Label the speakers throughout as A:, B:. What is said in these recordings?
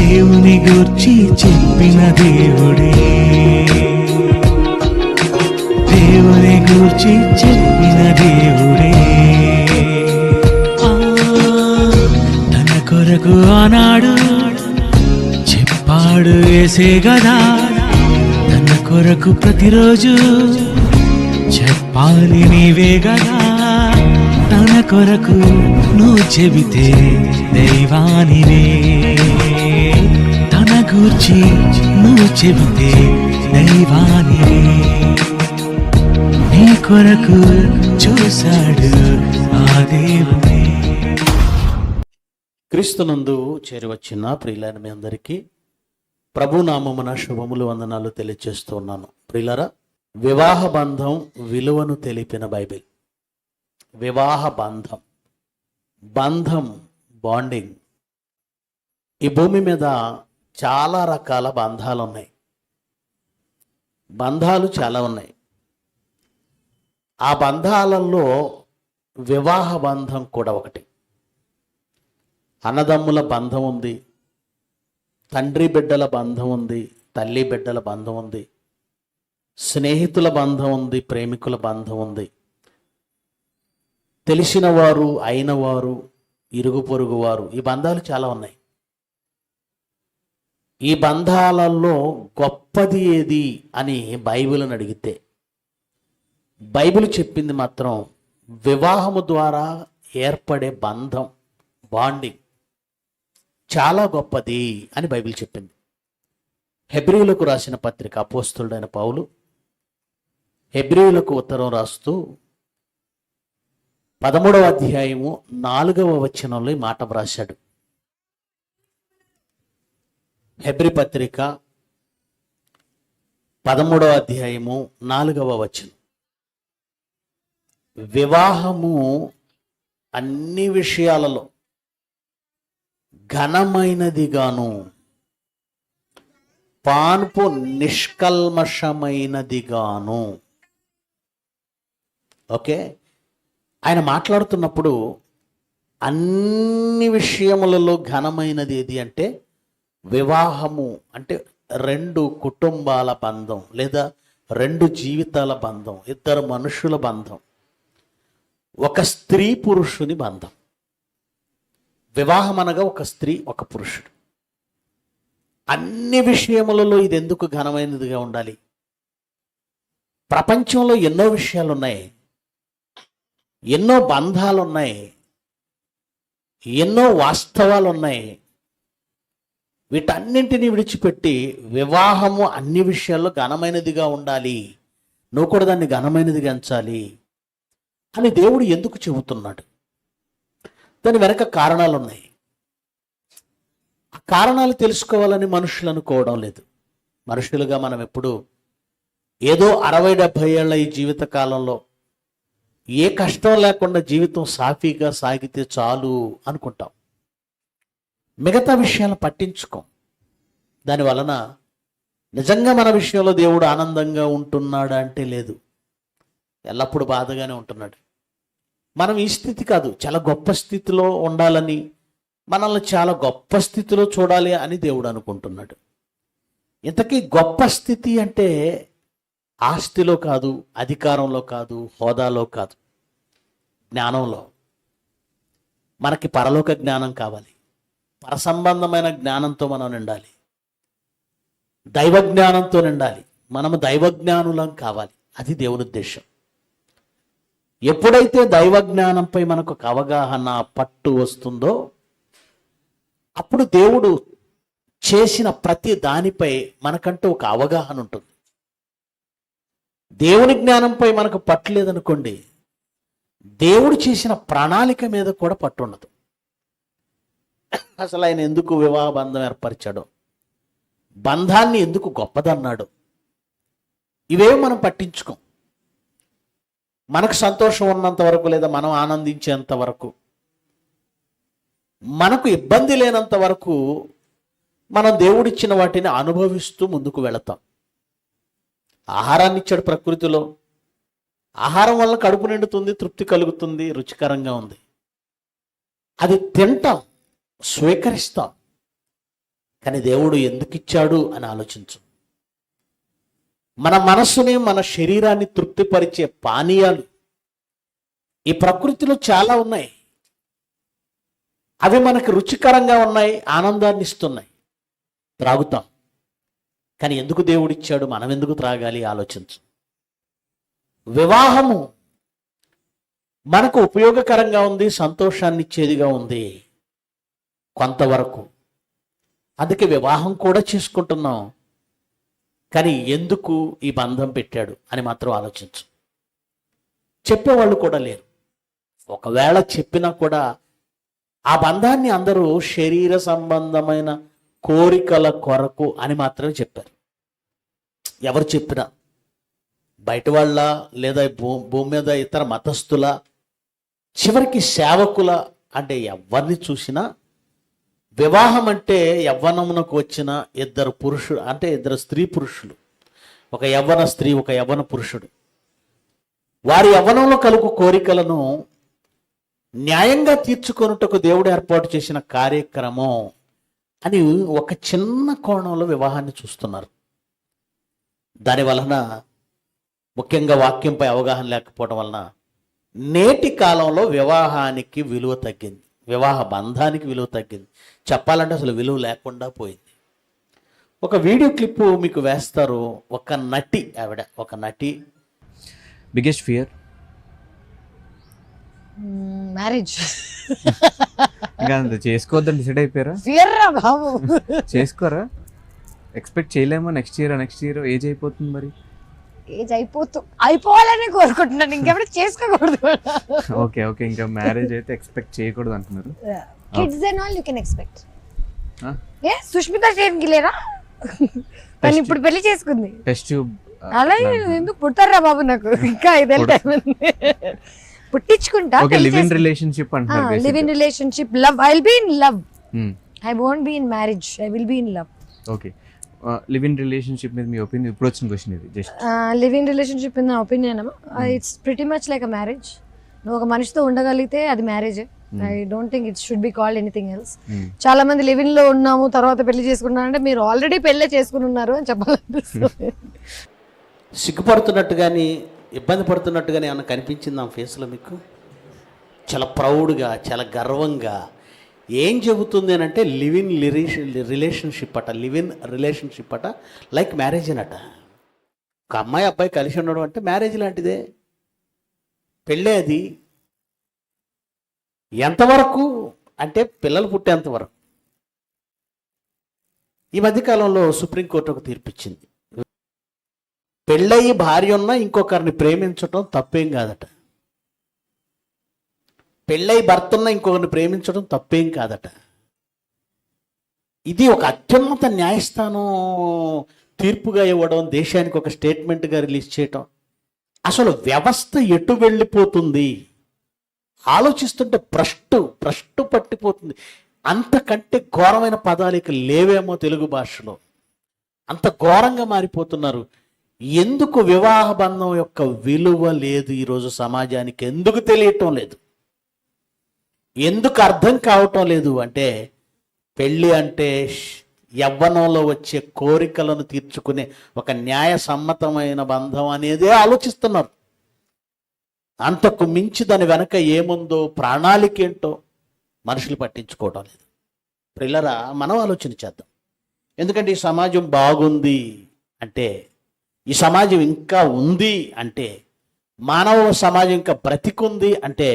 A: దేవుని గూర్చి చెప్పిన దేవుడే, దేవుని గూర్చి చెప్పిన దేవుడే. తన కొరకు ఆనాడు చెప్పాడు యేసే గదా, తన కొరకు ప్రతిరోజు చెప్పాలి నీవే గదా. తన కొరకు నువ్వు చెబితే దైవానివే, తన గూర్చి నువ్వు చెబితే దైవానివే. నీ కొరకు చూశాడు ఆ దేవుడే.
B: క్రీస్తునందు చేరివచ్చిన ప్రియులైన మీ అందరికీ ప్రభునామమున శుభములు వందనాలు తెలియజేస్తున్నాను. ప్రియులరా, వివాహ బంధం విలువను తెలిపిన బైబిల్. వివాహ బంధం, బాండింగ్. ఈ భూమి మీద చాలా రకాల బంధాలు ఉన్నాయి, బంధాలు చాలా ఉన్నాయి. ఆ బంధాలలో వివాహ బంధం కూడా ఒకటి. అన్నదమ్ముల బంధం ఉంది, తండ్రి బిడ్డల బంధం ఉంది, తల్లి బిడ్డల బంధం ఉంది, స్నేహితుల బంధం ఉంది, ప్రేమికుల బంధం ఉంది, తెలిసిన వారు, అయిన వారు, ఇరుగు పొరుగు వారు. ఈ బంధాలు చాలా ఉన్నాయి. ఈ బంధాలలో గొప్పది ఏది అని బైబిల్ని అడిగితే బైబిల్ చెప్పింది మాత్రం వివాహము ద్వారా ఏర్పడే బంధం, బాండింగ్ చాలా గొప్పది అని బైబిల్ చెప్పింది. హెబ్రీయులకు రాసిన పత్రిక అపోస్తలుడైన పౌలు హెబ్రీయులకు ఉత్తరం రాస్తూ 13వ అధ్యాయము 4వ వచనంలో ఈ మాట వ్రాశాడు. హెబ్రీ పత్రిక 13వ అధ్యాయము 4వ వచనం, వివాహము అన్ని విషయాలలో ఘనమైనదిగాను పాన్పు నిష్కల్మషమైనదిగాను. ఓకే, ఆయన మాట్లాడుతున్నప్పుడు అన్ని విషయములలో ఘనమైనది ఏది అంటే వివాహము. అంటే రెండు కుటుంబాల బంధం, లేదా రెండు జీవితాల బంధం, ఇద్దరు మనుషుల బంధం, ఒక స్త్రీ పురుషుని బంధం. వివాహం అనగా ఒక స్త్రీ ఒక పురుషుడు. అన్ని విషయములలో ఇది ఎందుకు ఘనమైనదిగా ఉండాలి? ప్రపంచంలో ఎన్నో విషయాలు ఉన్నాయి, ఎన్నో బంధాలు ఉన్నాయి, ఎన్నో వాస్తవాలు ఉన్నాయి. వీటన్నింటినీ విడిచిపెట్టి వివాహము అన్ని విషయాల్లో ఘనమైనదిగా ఉండాలి, నువ్వు కూడా దాన్ని ఘనమైనదిగా ఎంచాలి అని దేవుడు ఎందుకు చెబుతున్నాడు? దాని వెనక కారణాలు ఉన్నాయి. ఆ కారణాలు తెలుసుకోవాలని మనుషులు అనుకోవడం లేదు. మనుషులుగా మనం ఎప్పుడు ఏదో 60-70 ఏళ్ల ఈ జీవిత కాలంలో ఏ కష్టం లేకుండా జీవితం సాఫీగా సాగితే చాలు అనుకుంటాం. మిగతా విషయాలను పట్టించుకోం. దానివలన నిజంగా మన విషయంలో దేవుడు ఆనందంగా ఉంటున్నాడా అంటే లేదు, ఎల్లప్పుడూ బాధగానే ఉంటున్నాడు. మనం ఈ స్థితి కాదు, చాలా గొప్ప స్థితిలో ఉండాలని, మనల్ని చాలా గొప్ప స్థితిలో చూడాలి అని దేవుడు అనుకుంటున్నాడు. ఇంతకీ గొప్ప స్థితి అంటే ఆస్తిలో కాదు, అధికారంలో కాదు, హోదాలో కాదు, జ్ఞానంలో. మనకి పరలోక జ్ఞానం కావాలి, పరసంబంధమైన జ్ఞానంతో మనం నిండాలి, దైవ జ్ఞానంతో నిండాలి. మనము దైవజ్ఞానులం కావాలి, అది దేవుని ఉద్దేశం. ఎప్పుడైతే దైవ జ్ఞానంపై మనకు ఒక అవగాహన, పట్టు వస్తుందో అప్పుడు దేవుడు చేసిన ప్రతి దానిపై మనకంటూ ఒక అవగాహన ఉంటుంది. దేవుని జ్ఞానంపై మనకు పట్టు లేదనుకోండి, దేవుడు చేసిన ప్రణాళిక మీద కూడా పట్టు ఉండదు. అసలు ఆయన ఎందుకు వివాహ బంధం ఏర్పరిచాడో, బంధాన్ని ఎందుకు గొప్పదన్నాడు, ఇవేవి మనం పట్టించుకోం. మనకు సంతోషం ఉన్నంత వరకు, లేదా మనం ఆనందించేంత వరకు, మనకు ఇబ్బంది లేనంత వరకు మనం దేవుడిచ్చిన వాటిని అనుభవిస్తూ ముందుకు వెళతాం. ఆహారాన్ని ఇచ్చాడు ప్రకృతిలో, ఆహారం వల్ల కడుపు నిండుతుంది, తృప్తి కలుగుతుంది, రుచికరంగా ఉంది. అది తింటాం, స్వీకరిస్తాం. కానీ దేవుడు ఎందుకు ఇచ్చాడు అని ఆలోచించు. మన మనస్సుని, మన శరీరాన్ని తృప్తిపరిచే పానీయాలు ఈ ప్రకృతిలో చాలా ఉన్నాయి. అవి మనకు రుచికరంగా ఉన్నాయి, ఆనందాన్ని ఇస్తున్నాయి, త్రాగుతాం. కానీ ఎందుకు దేవుడు ఇచ్చాడు, మనం ఎందుకు త్రాగాలి ఆలోచించు. వివాహము మనకు ఉపయోగకరంగా ఉంది, సంతోషాన్ని ఇచ్చేదిగా ఉంది కొంతవరకు. అందుకే వివాహం కూడా చేసుకుంటున్నాం. కానీ ఎందుకు ఈ బంధం పెట్టాడు అని మాత్రం ఆలోచించు. చెప్పేవాళ్ళు కూడా లేరు. ఒకవేళ చెప్పినా కూడా ఆ బంధాన్ని అందరూ శరీర సంబంధమైన కోరికల కొరకు అని మాత్రమే చెప్పారు. ఎవరు చెప్పినా, బయట వాళ్ళ లేదా భూమి మీద ఇతర మతస్థుల, చివరికి సేవకుల, అంటే ఎవరిని చూసినా వివాహం అంటే యవ్వనమునకు వచ్చిన ఇద్దరు పురుషుడు, అంటే ఇద్దరు స్త్రీ పురుషులు, ఒక యవ్వన స్త్రీ, ఒక యవ్వన పురుషుడు, వారి యవ్వనంలో కలుగు కోరికలను న్యాయంగా తీర్చుకొనుటకు దేవుడు ఏర్పాటు చేసిన కార్యక్రమం అని ఒక చిన్న కోణంలో వివాహాన్ని చూస్తున్నారు. దాని వలన ముఖ్యంగా వాక్యంపై అవగాహన లేకపోవడం వలన నేటి కాలంలో వివాహానికి విలువ తగ్గింది, వివాహ బంధానికి విలువ తగ్గింది. చెప్పాలంటే అసలు విలువ లేకుండా పోయింది. ఒక వీడియో క్లిప్ మీకు వేస్తారు. ఒక నటి, ఆవిడ ఒక నటి.
C: Biggest fear
D: marriage.
C: ఇంకా అంత చేసుకోవద్దని డిసైడ్ అయిపోయారా?
D: ఫియర్ రా బాబు.
C: చేసుకోరా? ఎక్స్పెక్ట్ చేయలేమో నెక్స్ట్ ఇయర్ ఏజ్ అయిపోతుంది. మరి
D: ఏజ్ అయిపోవాలని కోరుకుంటున్నాను, ఇంకెప్పుడు చేసుకోకూడదు.
C: ఓకే ఇంకా మ్యారేజ్ అయితే ఎక్స్పెక్ట్ చేయకూడదు అంటున్నారు.
D: Kids and all you can expect. ఏ సుష్మిత సేన్కి లేరా? తను ఇప్పుడు పెళ్లి చేసుకుంది.
C: టెస్ట్ ట్యూబ్
D: అలా ఎందుకు పుడతారా బాబు, నాకు ఇంకా 5 ఏళ్ళ టైం ఉంది. పుట్టించుకుంటా.
C: ఓకే, లివ్ ఇన్ రిలేషన్షిప్ అంటున్నారు.
D: Live in relationship, love. I will be in love. I won't be in marriage. I will be in love.
C: Okay, live in relationship మీద మీ ఒపీనియన్? ఇప్పుడు వచ్చిన క్వశ్చన్ ఇది. Just
D: live in relationship in నా opinion it's pretty much like a marriage. నువ్వు ఒక మనిషితో ఉండగలిగితే అది marriage. I don't think it should be called anything else. చాలా మంది లివ్ ఇన్ లో ఉన్నాము తర్వాత పెళ్లి చేసుకున్నాను అంటే మీరు ఆల్రెడీ పెళ్లి చేసుకుని ఉన్నారు అని చెప్పాలనిపిస్తుంది.
B: సిగ్గుపడుతున్నట్టు కానీ ఇబ్బంది పడుతున్నట్టు కానీ ఏమన్నా కనిపించింది ఆ ఫేస్లో మీకు? చాలా ప్రౌడ్గా, చాలా గర్వంగా ఏం చెబుతుంది అని అంటే లివ్ ఇన్ రిలేషన్షిప్ అట, లివ్ ఇన్ రిలేషన్షిప్ అట, లైక్ మ్యారేజ్ అనట. ఒక అమ్మాయి అబ్బాయి కలిసి ఉండడం అంటే మ్యారేజ్ లాంటిదే, పెళ్ళే అది. ఎంతవరకు అంటే పిల్లలు పుట్టేంతవరకు. ఈ మధ్యకాలంలో సుప్రీంకోర్టు ఒక తీర్పిచ్చింది. పెళ్ళయి భార్య ఉన్నా ఇంకొకరిని ప్రేమించటం తప్పేం కాదట. పెళ్ళై భర్త ఉన్నా ఇంకొకరిని ప్రేమించడం తప్పేం కాదట. ఇది ఒక అత్యున్నత న్యాయస్థానం తీర్పుగా ఇవ్వడం, దేశానికి ఒక స్టేట్మెంట్గా రిలీజ్ చేయటం. అసలు వ్యవస్థ ఎటు వెళ్ళిపోతుంది ఆలోచిస్తుంటే భ్రష్టు పట్టిపోతుంది. అంతకంటే ఘోరమైన పదాలు ఇక లేవేమో తెలుగు భాషలో. అంత ఘోరంగా మారిపోతున్నారు. ఎందుకు వివాహ బంధం యొక్క విలువ లేదు ఈరోజు సమాజానికి? ఎందుకు తెలియటం లేదు, ఎందుకు అర్థం కావటం లేదు అంటే పెళ్ళి అంటే యవ్వనంలో వచ్చే కోరికలను తీర్చుకునే ఒక న్యాయసమ్మతమైన బంధం అనేదే ఆలోచిస్తున్నారు. అంతకు మించి దాని వెనక ఏముందో, ప్రణాళిక ఏంటో మనుషులు పట్టించుకోవడం లేదు. పిల్లరా, మనం ఆలోచన చేద్దాం. ఎందుకంటే ఈ సమాజం బాగుంది అంటే, ఈ సమాజం ఇంకా ఉంది అంటే, మానవ సమాజం ఇంకా బ్రతికుంది అంటే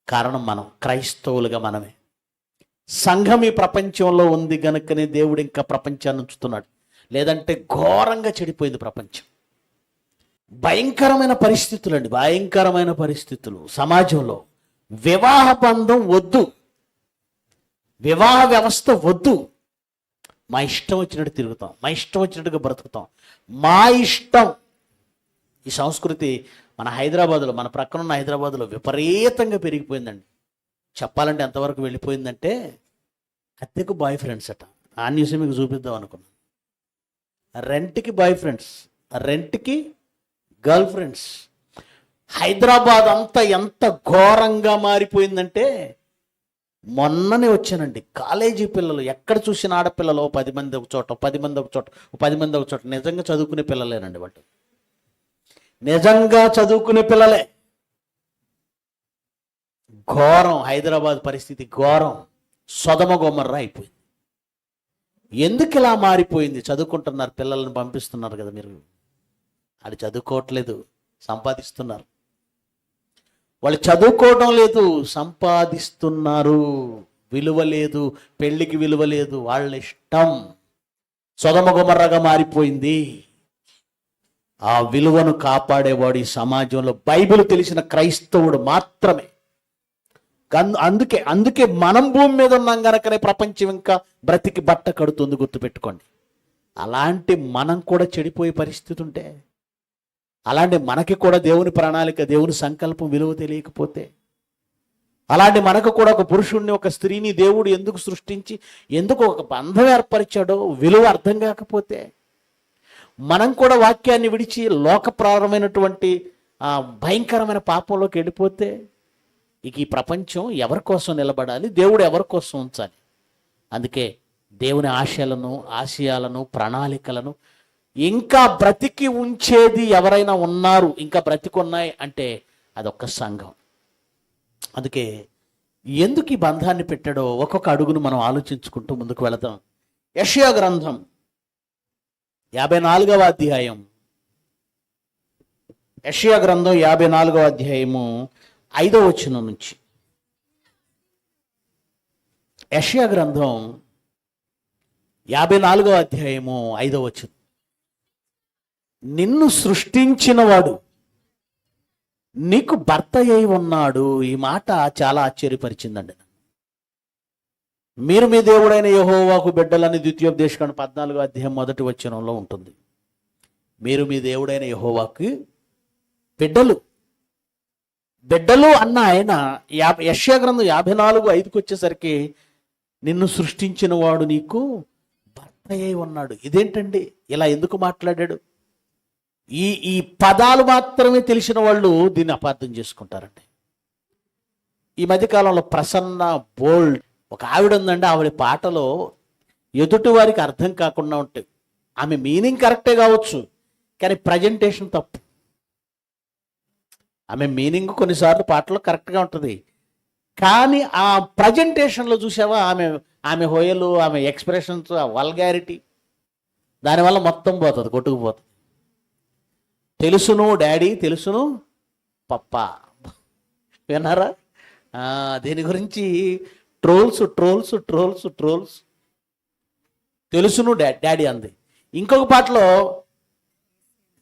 B: కారణం మనం, క్రైస్తవులుగా మనమే. సంఘం ఈ ప్రపంచంలో ఉంది గనుకనే దేవుడు ఇంకా ప్రపంచాన్ని ఉంచుతున్నాడు. లేదంటే ఘోరంగా చెడిపోయింది ప్రపంచం. భయంకరమైన పరిస్థితులు అండి, భయంకరమైన పరిస్థితులు సమాజంలో. వివాహ బంధం వద్దు, వివాహ వ్యవస్థ వద్దు. మా ఇష్టం వచ్చినట్టు తిరుగుతాం, మా ఇష్టం వచ్చినట్టుగా బ్రతుకుతాం, మా ఇష్టం. ఈ సంస్కృతి మన హైదరాబాద్లో, మన ప్రక్కనున్న హైదరాబాద్లో విపరీతంగా పెరిగిపోయిందండి. చెప్పాలంటే ఎంతవరకు వెళ్ళిపోయిందంటే అద్దెకు బాయ్ ఫ్రెండ్స్ అట. ఆ న్యూస్ మీకు చూపిద్దాం అనుకున్నాను. రెంట్కి బాయ్ ఫ్రెండ్స్, రెంట్కి గర్ల్ ఫ్రెండ్స్. హైదరాబాద్ అంతా ఎంత ఘోరంగా మారిపోయిందంటే మొన్ననే వచ్చానండి, కాలేజీ పిల్లలు ఎక్కడ చూసిన ఆడపిల్లలు 10 మంది ఒక చోట, 10 మంది ఒక చోట, 10 మంది ఒక చోట. నిజంగా చదువుకునే పిల్లలేనండి వాళ్ళు, నిజంగా చదువుకునే పిల్లలే. ఘోరం, హైదరాబాద్ పరిస్థితి ఘోరం, సొదమ గొమర్రా అయిపోయింది. ఎందుకు ఇలా మారిపోయింది? చదువుకుంటున్నారు, పిల్లల్ని పంపిస్తున్నారు కదా మీరు, అది చదువుకోవట్లేదు, సంపాదిస్తున్నారు. వాళ్ళు చదువుకోవడం లేదు, సంపాదిస్తున్నారు. విలువ లేదు, పెళ్లికి విలువ లేదు, వాళ్ళ ఇష్టం. సొదమ గొమర్రాగా మారిపోయింది. ఆ విలువను కాపాడేవాడు ఈ సమాజంలో బైబిల్ తెలిసిన క్రైస్తవుడు మాత్రమే. అందుకే మనం భూమి మీద ఉన్నాం గనకనే ప్రపంచం ఇంకా బ్రతికి బట్ట కడుతుంది, గుర్తుపెట్టుకోండి. అలాంటి మనం కూడా చెడిపోయే పరిస్థితి ఉంటే, అలాంటి మనకి కూడా దేవుని ప్రణాళిక, దేవుని సంకల్పం విలువ తెలియకపోతే, అలాంటి మనకు కూడా ఒక పురుషుణ్ణి ఒక స్త్రీని దేవుడు ఎందుకు సృష్టించి ఎందుకు ఒక బంధం ఏర్పరిచాడో విలువ అర్థం కాకపోతే, మనం కూడా వాక్యాన్ని విడిచి లోకప్రారమైనటువంటి భయంకరమైన పాపంలోకి వెళ్ళిపోతే, ఇక ఈ ప్రపంచం ఎవరి కోసం నిలబడాలి, దేవుడు ఎవరి కోసం ఉంచాలి? అందుకే దేవుని ఆశయాలను, ఆశయాలను, ప్రణాళికలను ఇంకా బ్రతికి ఉంచేది ఎవరైనా ఉన్నారు, ఇంకా బ్రతికి ఉన్నాయి అంటే అదొక్క సంఘం. అందుకే ఎందుకు ఈ బంధాన్ని పెట్టాడో ఒక్కొక్క అడుగును మనం ఆలోచించుకుంటూ ముందుకు వెళదాం. యెషయా గ్రంథం 54వ అధ్యాయం, యెషయా గ్రంథం 54వ అధ్యాయము 5వ వచనం నుంచి. యెషయా గ్రంథం 54వ అధ్యాయము 5వ వచనం. నిన్ను సృష్టించినవాడు నీకు భర్త అయి ఉన్నాడు. ఈ మాట చాలా ఆశ్చర్యపరిచిందండి. మీరు మీ దేవుడైన యెహోవాకు బిడ్డలని ద్వితీయోపదేశకాండం 14వ అధ్యాయం 1వ వచనంలో ఉంటుంది. మీరు మీ దేవుడైన యెహోవాకు బిడ్డలు. బిడ్డలు అన్న ఆయన యెషయా గ్రంథం 54:5కి వచ్చేసరికి నిన్ను సృష్టించిన వాడు నీకు భర్త అయి ఉన్నాడు. ఇదేంటండి, ఇలా ఎందుకు మాట్లాడాడు? ఈ పదాలు మాత్రమే తెలిసిన వాళ్ళు దీన్ని అపార్థం చేసుకుంటారండి. ఈ మధ్యకాలంలో ప్రసన్న బోల్డ్ ఒక ఆవిడ ఉందండి, ఆవిడ పాటలో ఎదుటి వారికి అర్థం కాకుండా ఉంటాయి. ఆమె మీనింగ్ కరెక్టే కావచ్చు, కానీ ప్రజెంటేషన్ తప్పు. ఆమె మీనింగ్ కొన్నిసార్లు పాటలో కరెక్ట్గా ఉంటుంది, కానీ ఆ ప్రజెంటేషన్లో చూసావా ఆమె హోయలు, ఆమె ఎక్స్ప్రెషన్స్, ఆ వల్గారిటీ, దానివల్ల మొత్తం పోతుంది, కొట్టుకుపోతుంది. తెలుసును డాడీ, తెలుసును పప్పా, విన్నారా? దీని గురించి ట్రోల్స్ ట్రోల్స్ ట్రోల్స్ ట్రోల్స్. తెలుసును డాడీ అంది. ఇంకొక పాటలో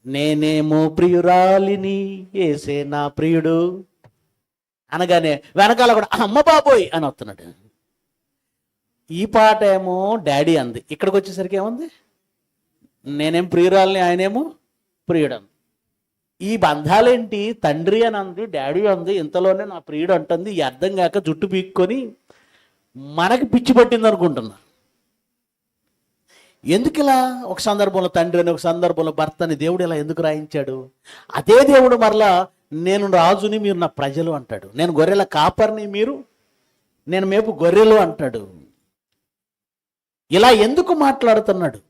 B: నేనేమో ప్రియురాలిని ఏసే నా ప్రియుడు అనగానే వెనకాల కూడా అమ్మ బాబోయ్ అని వస్తున్నాడు. ఈ పాట ఏమో డాడీ అంది, ఇక్కడికి వచ్చేసరికి ఏముంది? నేనేం ప్రియురాలిని, ఆయనేమో ప్రియుడు అంది. ఈ బంధాలేంటి? తండ్రి అని అంది, డాడీ అంది, ఇంతలోనే నా ప్రియుడు అంటుంది. ఈ అర్థం కాక జుట్టు పీక్కొని మనకి పిచ్చి పట్టింది అనుకుంటున్నా. ఎందుకు ఇలా? ఒక సందర్భంలో తండ్రి అని, ఒక సందర్భంలో భర్త అని దేవుడు ఇలా ఎందుకు రాయించాడు? అదే దేవుడు మరలా నేను రాజుని, మీరు నా ప్రజలు అంటాడు. నేను గొర్రెల కాపరిని, నేను మేపు గొర్రెలు అంటాడు. ఇలా ఎందుకు మాట్లాడుతున్నాడు?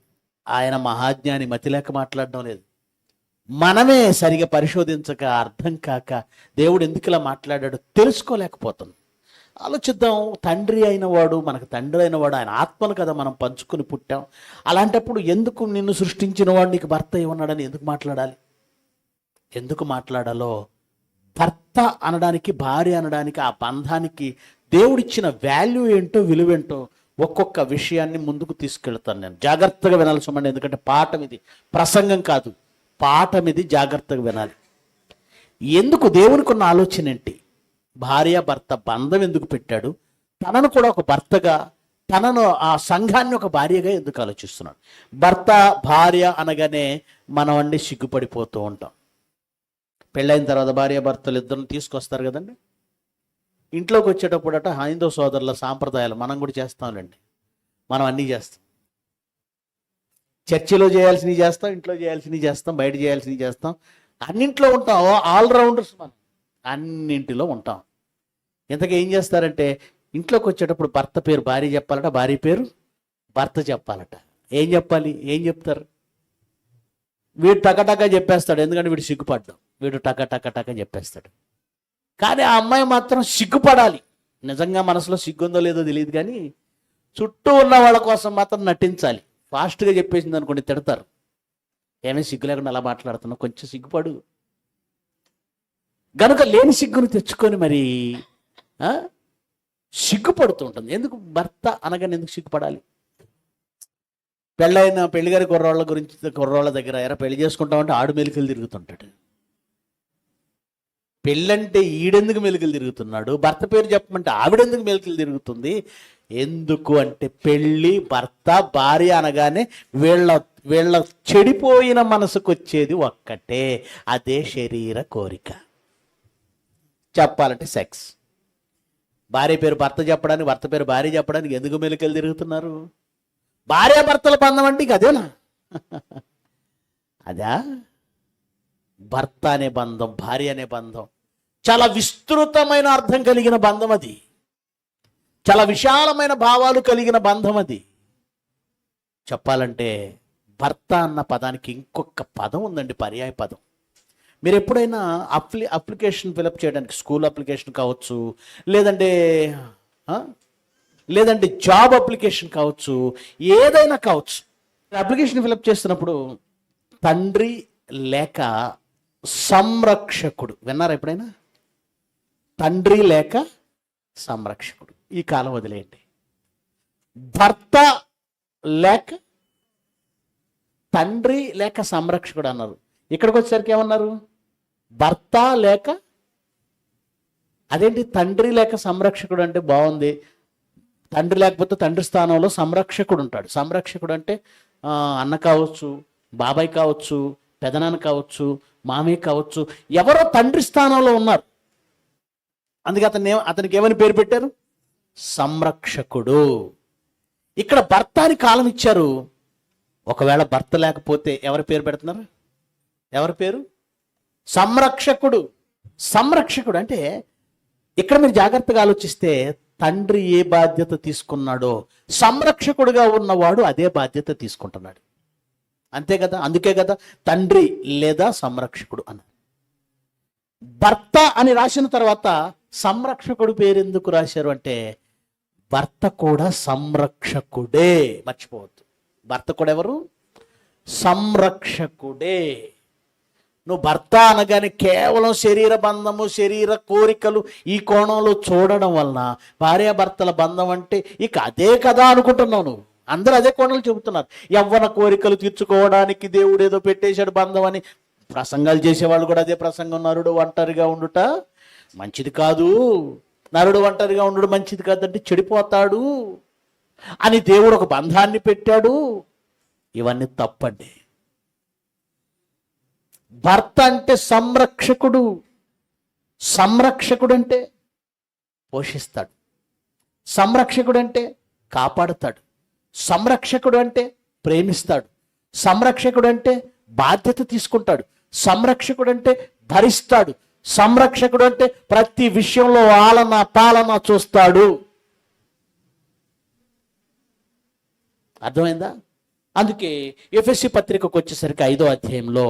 B: ఆయన మహాజ్ఞాని, మతిలేక మాట్లాడడం లేదు. మనమే సరిగా పరిశోధించక, అర్థం కాక దేవుడు ఎందుకు ఇలా మాట్లాడాడు తెలుసుకోలేకపోతున్నాం. ఆలోచిద్దాం. తండ్రి అయిన వాడు, మనకు తండ్రి అయిన వాడు, ఆయన ఆత్మను కదా మనం పంచుకుని పుట్టాం. అలాంటప్పుడు ఎందుకు నిన్ను సృష్టించిన వాడు నీకు భర్త అయి ఉన్నాడని ఎందుకు మాట్లాడాలి? ఎందుకు మాట్లాడాలో, భర్త అనడానికి, భార్య అనడానికి, ఆ బంధానికి దేవుడిచ్చిన వాల్యూ ఏంటో, విలువేంటో ఒక్కొక్క విషయాన్ని ముందుకు తీసుకెళ్తాను. నేను జాగ్రత్తగా వినాల్సి ఉండండి, ఎందుకంటే పాఠం ఇది, ప్రసంగం కాదు, పాఠం ఇది. జాగ్రత్తగా వినాలి. ఎందుకు దేవునికి ఉన్న ఆలోచన ఏంటి? భార్య భర్త బంధం ఎందుకు పెట్టాడు? తనను కూడా ఒక భర్తగా, తనను ఆ సంఘాన్ని ఒక భార్యగా ఎందుకు ఆలోచిస్తున్నాడు? భర్త భార్య అనగానే మనం అన్ని సిగ్గుపడిపోతూ ఉంటాం. పెళ్ళైన తర్వాత భార్య భర్తలు ఇద్దరిని తీసుకొస్తారు కదండి. ఇంట్లోకి వచ్చేటప్పుడట హైందవ సోదరుల సాంప్రదాయాలు మనం కూడా చేస్తాంలేండి. మనం అన్నీ చేస్తాం. చర్చిలో చేయాల్సినవి చేస్తాం, ఇంట్లో చేయాల్సినవి చేస్తాం, బయట చేయాల్సినవి చేస్తాం, అన్నింట్లో ఉంటాం. ఆల్రౌండర్స్ మనం, అన్నింటిలో ఉంటాం. ఇంతకీ ఏం చేస్తారంటే ఇంట్లోకి వచ్చేటప్పుడు భర్త పేరు భార్య చెప్పాలట, భార్య పేరు భర్త చెప్పాలట. ఏం చెప్పాలి? ఏం చెప్తారు? వీడు టకటక చెప్పేస్తాడు, ఎందుకంటే వీడు సిగ్గుపడ్డాం. వీడు టక చెప్పేస్తాడు. కానీ ఆ అమ్మాయి మాత్రం సిగ్గుపడాలి. నిజంగా మనసులో సిగ్గుందో లేదో తెలియదు, కానీ చుట్టూ ఉన్న వాళ్ళ కోసం మాత్రం నటించాలి. ఫాస్ట్గా చెప్పేసింది అనుకోండి తిడతారు. ఏమీ సిగ్గు లేకుండా అలా మాట్లాడుతున్నావు, కొంచెం సిగ్గుపడు. గనుక లేని సిగ్గును తెచ్చుకొని మరి సిగ్గుపడుతూ ఉంటుంది. ఎందుకు? భర్త అనగానే ఎందుకు సిగ్గుపడాలి? పెళ్ళిగారి కుర్రోళ్ళ దగ్గర ఎరా పెళ్లి చేసుకుంటామంటే ఆడు మెలికలు తిరుగుతుంటాడు. పెళ్ళంటే ఈడెందుకు మెలికలు తిరుగుతున్నాడు? భర్త పేరు చెప్పమంటే ఆవిడెందుకు మెలికలు తిరుగుతుంది? ఎందుకు అంటే పెళ్ళి, భర్త, భార్య అనగానే వీళ్ళ చెడిపోయిన మనసుకు వచ్చేది ఒక్కటే, అదే శరీర కోరిక. చెప్పాలంటే సెక్స్. భార్య పేరు భర్త చెప్పడానికి, భర్త పేరు భార్య చెప్పడానికి ఎందుకు మెలికలు తిరుగుతున్నారు? భార్యాభర్తల బంధం అంటే ఇక అదేనా? అదా? భర్త అనే బంధం, భార్య అనే బంధం చాలా విస్తృతమైన అర్థం కలిగిన బంధం. అది చాలా విశాలమైన భావాలు కలిగిన బంధం. అది చెప్పాలంటే భర్త అన్న పదానికి ఇంకొక పదం ఉందండి, పర్యాయ పదం. మీరు ఎప్పుడైనా అప్లికేషన్ ఫిలప్ చేయడానికి, స్కూల్ అప్లికేషన్ కావచ్చు, లేదంటే జాబ్ అప్లికేషన్ కావచ్చు, ఏదైనా కావచ్చు, అప్లికేషన్ ఫిలప్ చేస్తున్నప్పుడు తండ్రి లేక సంరక్షకుడు, విన్నారా ఎప్పుడైనా? తండ్రి లేక సంరక్షకుడు. ఈ కాలం వదిలేయండి. భర్త లేక తండ్రి లేక సంరక్షకుడు అన్నారు. ఇక్కడికి వచ్చేసరికి ఏమన్నారు? భర్త లేక. అదేంటి తండ్రి లేక సంరక్షకుడు అంటే? బాగుంది. తండ్రి లేకపోతే తండ్రి స్థానంలో సంరక్షకుడు ఉంటాడు. సంరక్షకుడు అంటే అన్న కావచ్చు, బాబాయ్ కావచ్చు, పెదనాన్న కావచ్చు, మామయ్య కావచ్చు, ఎవరో తండ్రి స్థానంలో ఉన్నారు. అందుకే అతనికి ఏమని పేరు పెట్టారు? సంరక్షకుడు. ఇక్కడ భర్త అని కాలం ఇచ్చారు. ఒకవేళ భర్త లేకపోతే ఎవరి పేరు పెడుతున్నారు? ఎవరి పేరు? సంరక్షకుడు. సంరక్షకుడు అంటే ఇక్కడ మీరు జాగ్రత్తగా ఆలోచిస్తే తండ్రి ఏ బాధ్యత తీసుకున్నాడో సంరక్షకుడుగా ఉన్నవాడు అదే బాధ్యత తీసుకుంటున్నాడు. అంతే కదా? అందుకే కదా తండ్రి లేదా సంరక్షకుడు అన్న. భర్త అని రాసిన తర్వాత సంరక్షకుడు పేరు ఎందుకు రాశారు అంటే భర్త కూడా సంరక్షకుడే. మర్చిపోవద్దు, భర్త కూడా ఎవరు? సంరక్షకుడే. నువ్వు భర్త అనగానే కేవలం శరీర బంధము, శరీర కోరికలు ఈ కోణంలో చూడడం వలన భార్యాభర్తల బంధం అంటే ఇక అదే కదా అనుకుంటున్నావు నువ్వు. అందరూ అదే కోణాలు చెబుతున్నారు. యవ్వన కోరికలు తీర్చుకోవడానికి దేవుడు ఏదో పెట్టేశాడు బంధం అని ప్రసంగాలు చేసేవాళ్ళు కూడా అదే ప్రసంగం. నరుడు ఒంటరిగా ఉండుట మంచిది కాదు, నరుడు ఒంటరిగా ఉండు మంచిది కాదంటే చెడిపోతాడు అని దేవుడు ఒక బంధాన్ని పెట్టాడు. ఇవన్నీ తప్పండి. భర్త అంటే సంరక్షకుడు. సంరక్షకుడు అంటే పోషిస్తాడు. సంరక్షకుడు అంటే కాపాడుతాడు. సంరక్షకుడు అంటే ప్రేమిస్తాడు. సంరక్షకుడు అంటే బాధ్యత తీసుకుంటాడు. సంరక్షకుడు అంటే భరిస్తాడు. సంరక్షకుడు అంటే ప్రతి విషయంలో ఆలన పాలన చూస్తాడు. అర్థమైందా? అందుకే ఎఫెసీ పత్రికకు వచ్చేసరికి 5వ అధ్యాయంలో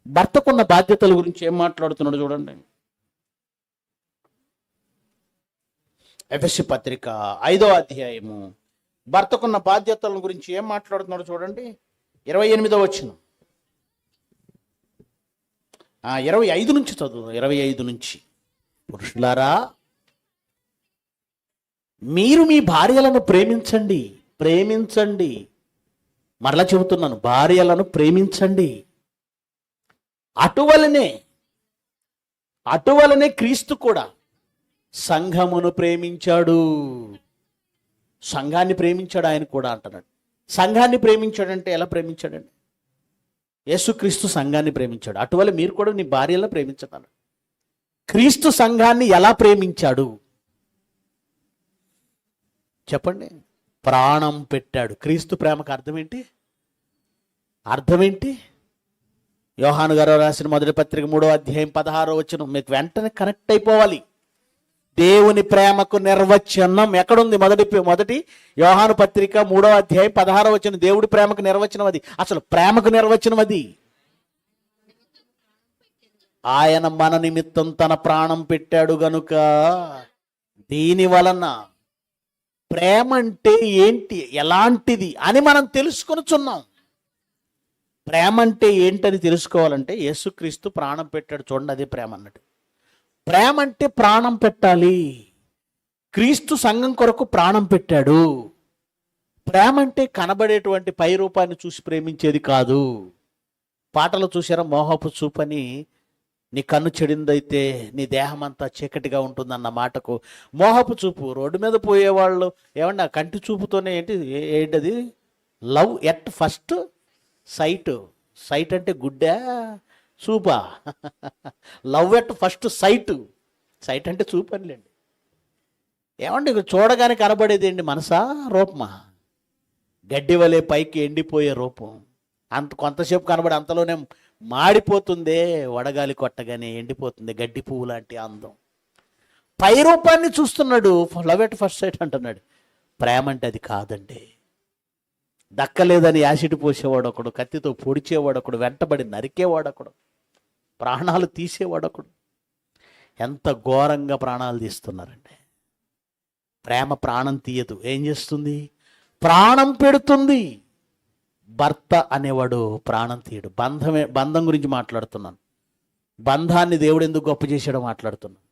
B: భర్తకున్న బాధ్యతల గురించి ఏం మాట్లాడుతున్నాడు చూడండి. ఎఫెసీ పత్రిక 5వ అధ్యాయము భర్తకున్న బాధ్యతల గురించి ఏం మాట్లాడుతున్నాడు చూడండి. 28వ వచనం, 25 నుంచి చదువు. 25 నుంచి, పురుషులారా మీరు మీ భార్యలను ప్రేమించండి. ప్రేమించండి, మరలా చెబుతున్నాను, భార్యలను ప్రేమించండి. అటువలనే క్రీస్తు కూడా సంఘమును ప్రేమించాడు. సంఘాన్ని ప్రేమించాడు ఆయన కూడా అంటున్నాడు. సంఘాన్ని ప్రేమించాడంటే ఎలా ప్రేమించాడండి? యేసుక్రీస్తు సంఘాన్ని ప్రేమించాడు. అటువల్ల మీరు కూడా నీ భార్యలను ప్రేమించగలరు. క్రీస్తు సంఘాన్ని ఎలా ప్రేమించాడు చెప్పండి? ప్రాణం పెట్టాడు. క్రీస్తు ప్రేమకు అర్థం ఏంటి? అర్థం ఏంటి? యోహాను గారు రాసిన మొదటి పత్రిక 3వ అధ్యాయం 16వ వచనం మీకు వెంటనే కనెక్ట్ అయిపోవాలి. దేవుని ప్రేమకు నిర్వచనం ఎక్కడుంది? మొదటి యోహాను పత్రిక 3వ అధ్యాయం 16వ వచనం. దేవుడి ప్రేమకు నిర్వచనం అది. అసలు ప్రేమకు నిర్వచనం అది. ఆయన మన నిమిత్తం తన ప్రాణం పెట్టాడు గనుక దీని వలన ప్రేమ అంటే ఏంటి, ఎలాంటిది అని మనం తెలుసుకొనుచున్నాం. ప్రేమ అంటే ఏంటని తెలుసుకోవాలంటే యేసుక్రీస్తు ప్రాణం పెట్టాడు. చూడండి, అదే ప్రేమ అన్నట్టు. ప్రేమ అంటే ప్రాణం పెట్టాలి. క్రీస్తు సంఘం కొరకు ప్రాణం పెట్టాడు. ప్రేమ అంటే కనబడేటువంటి పై రూపాన్ని చూసి ప్రేమించేది కాదు. పాటలు చూసారా? మోహపు చూపని నీ కన్ను చెడిందైతే నీ దేహం అంతా చీకటిగా ఉంటుందన్న మాటకు మోహపు చూపు. రోడ్డు మీద పోయేవాళ్ళు ఏమన్నా కంటి చూపుతోనే ఏంటది? Love at first sight. Sight అంటే గుడ్డా చూపా? Love at first sight. Sight అంటే చూపు అనిలేండి. ఏమండి, చూడగానే కనబడేది ఏంటి? మనసా, రూపమా? గడ్డి వలె పైకి ఎండిపోయే రూపం. కొంతసేపు కనబడి అంతలోనే మాడిపోతుందే, వడగాలి కొట్టగానే ఎండిపోతుంది. గడ్డి పువ్వు లాంటి అందం. పై రూపాన్ని చూస్తున్నాడు, లవ్ ఎట్ ఫస్ట్ సైట్ అంటున్నాడు. ప్రేమ అంటే అది కాదండి. దక్కలేదని యాసిడ్ పోసేవాడు ఒకడు, కత్తితో పొడిచేవాడు ఒకడు, వెంటబడి నరికేవాడు ఒకడు, ప్రాణాలు తీసేవాడు ఒకడు. ఎంత ఘోరంగా ప్రాణాలు తీస్తున్నారండి. ప్రేమ ప్రాణం తీయదు. ఏం చేస్తుంది? ప్రాణం పెడుతుంది. భర్త అనేవాడు ప్రాణం తీయడు. బంధం గురించి మాట్లాడుతున్నాను. బంధాన్ని దేవుడు ఎందుకు గొప్ప చేశాడో మాట్లాడుతున్నాను.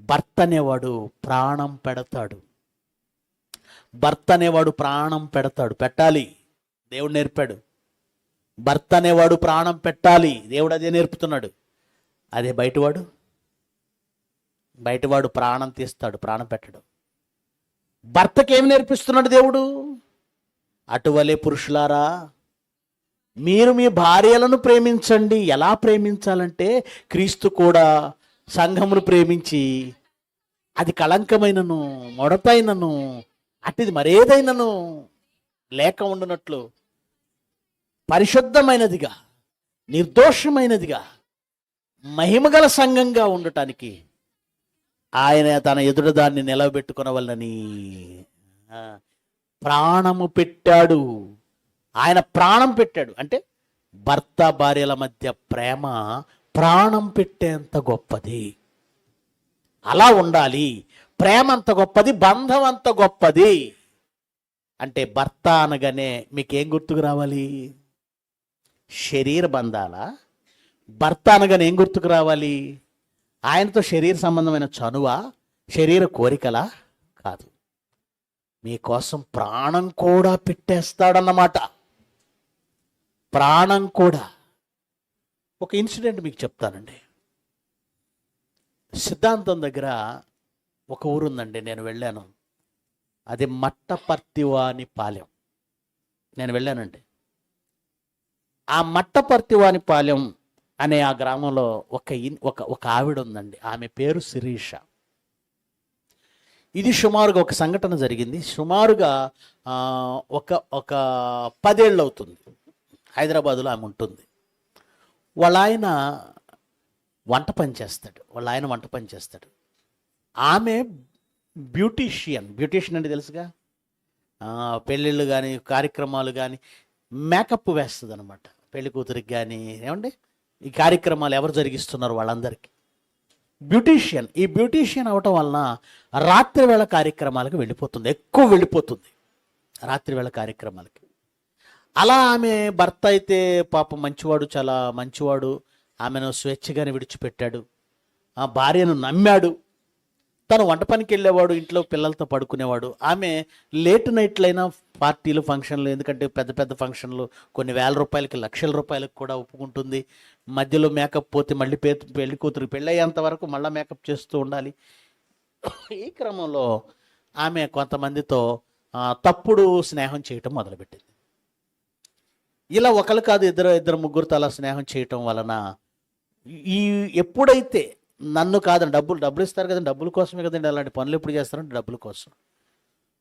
B: భర్త అనేవాడు ప్రాణం పెడతాడు. భర్త అనేవాడు ప్రాణం పెడతాడు. పెట్టాలి, దేవుడు నేర్పాడు. భర్త అనేవాడు ప్రాణం పెట్టాలి, దేవుడు అదే నేర్పుతున్నాడు. అదే బయటవాడు ప్రాణం తీస్తాడు, ప్రాణం పెట్టడు. భర్తకి ఏమి నేర్పిస్తున్నాడు దేవుడు? అటువలే పురుషులారా మీరు మీ భార్యలను ప్రేమించండి. ఎలా ప్రేమించాలంటే క్రీస్తు కూడా సంఘమును ప్రేమించి అది కళంకమైనను మొడతైనను అటిది మరేదైనను లేక ఉండునట్లు పరిశుద్ధమైనదిగా నిర్దోషమైనదిగా మహిమగల సంఘంగా ఉండటానికి ఆయన తన ఎదుట దాన్ని నిలబెట్టుకొనవలనని ప్రాణము పెట్టాడు. ఆయన ప్రాణం పెట్టాడు అంటే భర్త భార్యల మధ్య ప్రేమ ప్రాణం పెట్టేంత గొప్పది. అలా ఉండాలి. ప్రేమ అంత గొప్పది, బంధం అంత గొప్పది. అంటే భర్త అనగానే మీకేం గుర్తుకు రావాలి? శరీర బంధాల. భర్త అనగానే ఏం గుర్తుకు రావాలి? ఆయనతో శరీర సంబంధమైన చనువా, శరీర కోరికలా? కాదు. మీకోసం ప్రాణం కూడా పెట్టేస్తాడన్నమాట. ప్రాణం కూడా. ఒక ఇన్సిడెంట్ మీకు చెప్తానండి. సిద్ధాంతం దగ్గర ఒక ఊరుందండి, నేను వెళ్ళాను. అది మట్టపర్తివాని పాలెం. నేను వెళ్ళానండి. ఆ మట్టపర్తివాని పాలెం అనే ఆ గ్రామంలో ఒక ఆవిడ ఉందండి. ఆమె పేరు శిరీష. ఇది సుమారుగా ఒక సంఘటన జరిగింది. సుమారుగా ఒక 10 ఏళ్ళు అవుతుంది. హైదరాబాదులో ఆమె ఉంటుంది. వాళ్ళ ఆయన వంట పని చేస్తాడు. ఆమె బ్యూటీషియన్ అంటే తెలుసుగా, పెళ్ళిళ్ళు కానీ కార్యక్రమాలు కానీ మేకప్ వేస్తుంది అనమాట. పెళ్లి కూతురికి కానీ ఏమండి ఈ కార్యక్రమాలు ఎవరు జరిగిస్తున్నారు వాళ్ళందరికీ బ్యూటీషియన్. ఈ బ్యూటీషియన్ అవటం వలన రాత్రి వేళ కార్యక్రమాలకు ఎక్కువ వెళ్ళిపోతుంది రాత్రి వేళ కార్యక్రమాలకి. అలా ఆమె భర్త అయితే పాపం మంచివాడు, చాలా మంచివాడు. ఆమెను స్వేచ్ఛగానే విడిచిపెట్టాడు. ఆ భార్యను నమ్మాడు. తను వంట పనికి వెళ్ళేవాడు, ఇంట్లో పిల్లలతో పడుకునేవాడు. ఆమె లేట్ నైట్లైనా పార్టీలు, ఫంక్షన్లు, ఎందుకంటే పెద్ద పెద్ద ఫంక్షన్లు కొన్ని వేల రూపాయలకి, లక్షల రూపాయలకు కూడా ఒప్పుకుంటుంది. మధ్యలో మేకప్ పోతే మళ్ళీ పెళ్లి కూతురు పెళ్ళయ్యేంత వరకు మళ్ళీ మేకప్ చేస్తూ ఉండాలి. ఈ క్రమంలో ఆమె కొంతమందితో తప్పుడు స్నేహం చేయటం మొదలుపెట్టింది. ఇలా ఒకరు కాదు, ఇద్దరు ముగ్గురుతో అలా స్నేహం చేయటం వలన ఎప్పుడైతే నన్ను కాదండి, డబ్బులు ఇస్తారు కదండి, డబ్బుల కోసమే కదండి అలాంటి పనులు ఎప్పుడు చేస్తారంటే డబ్బుల కోసం.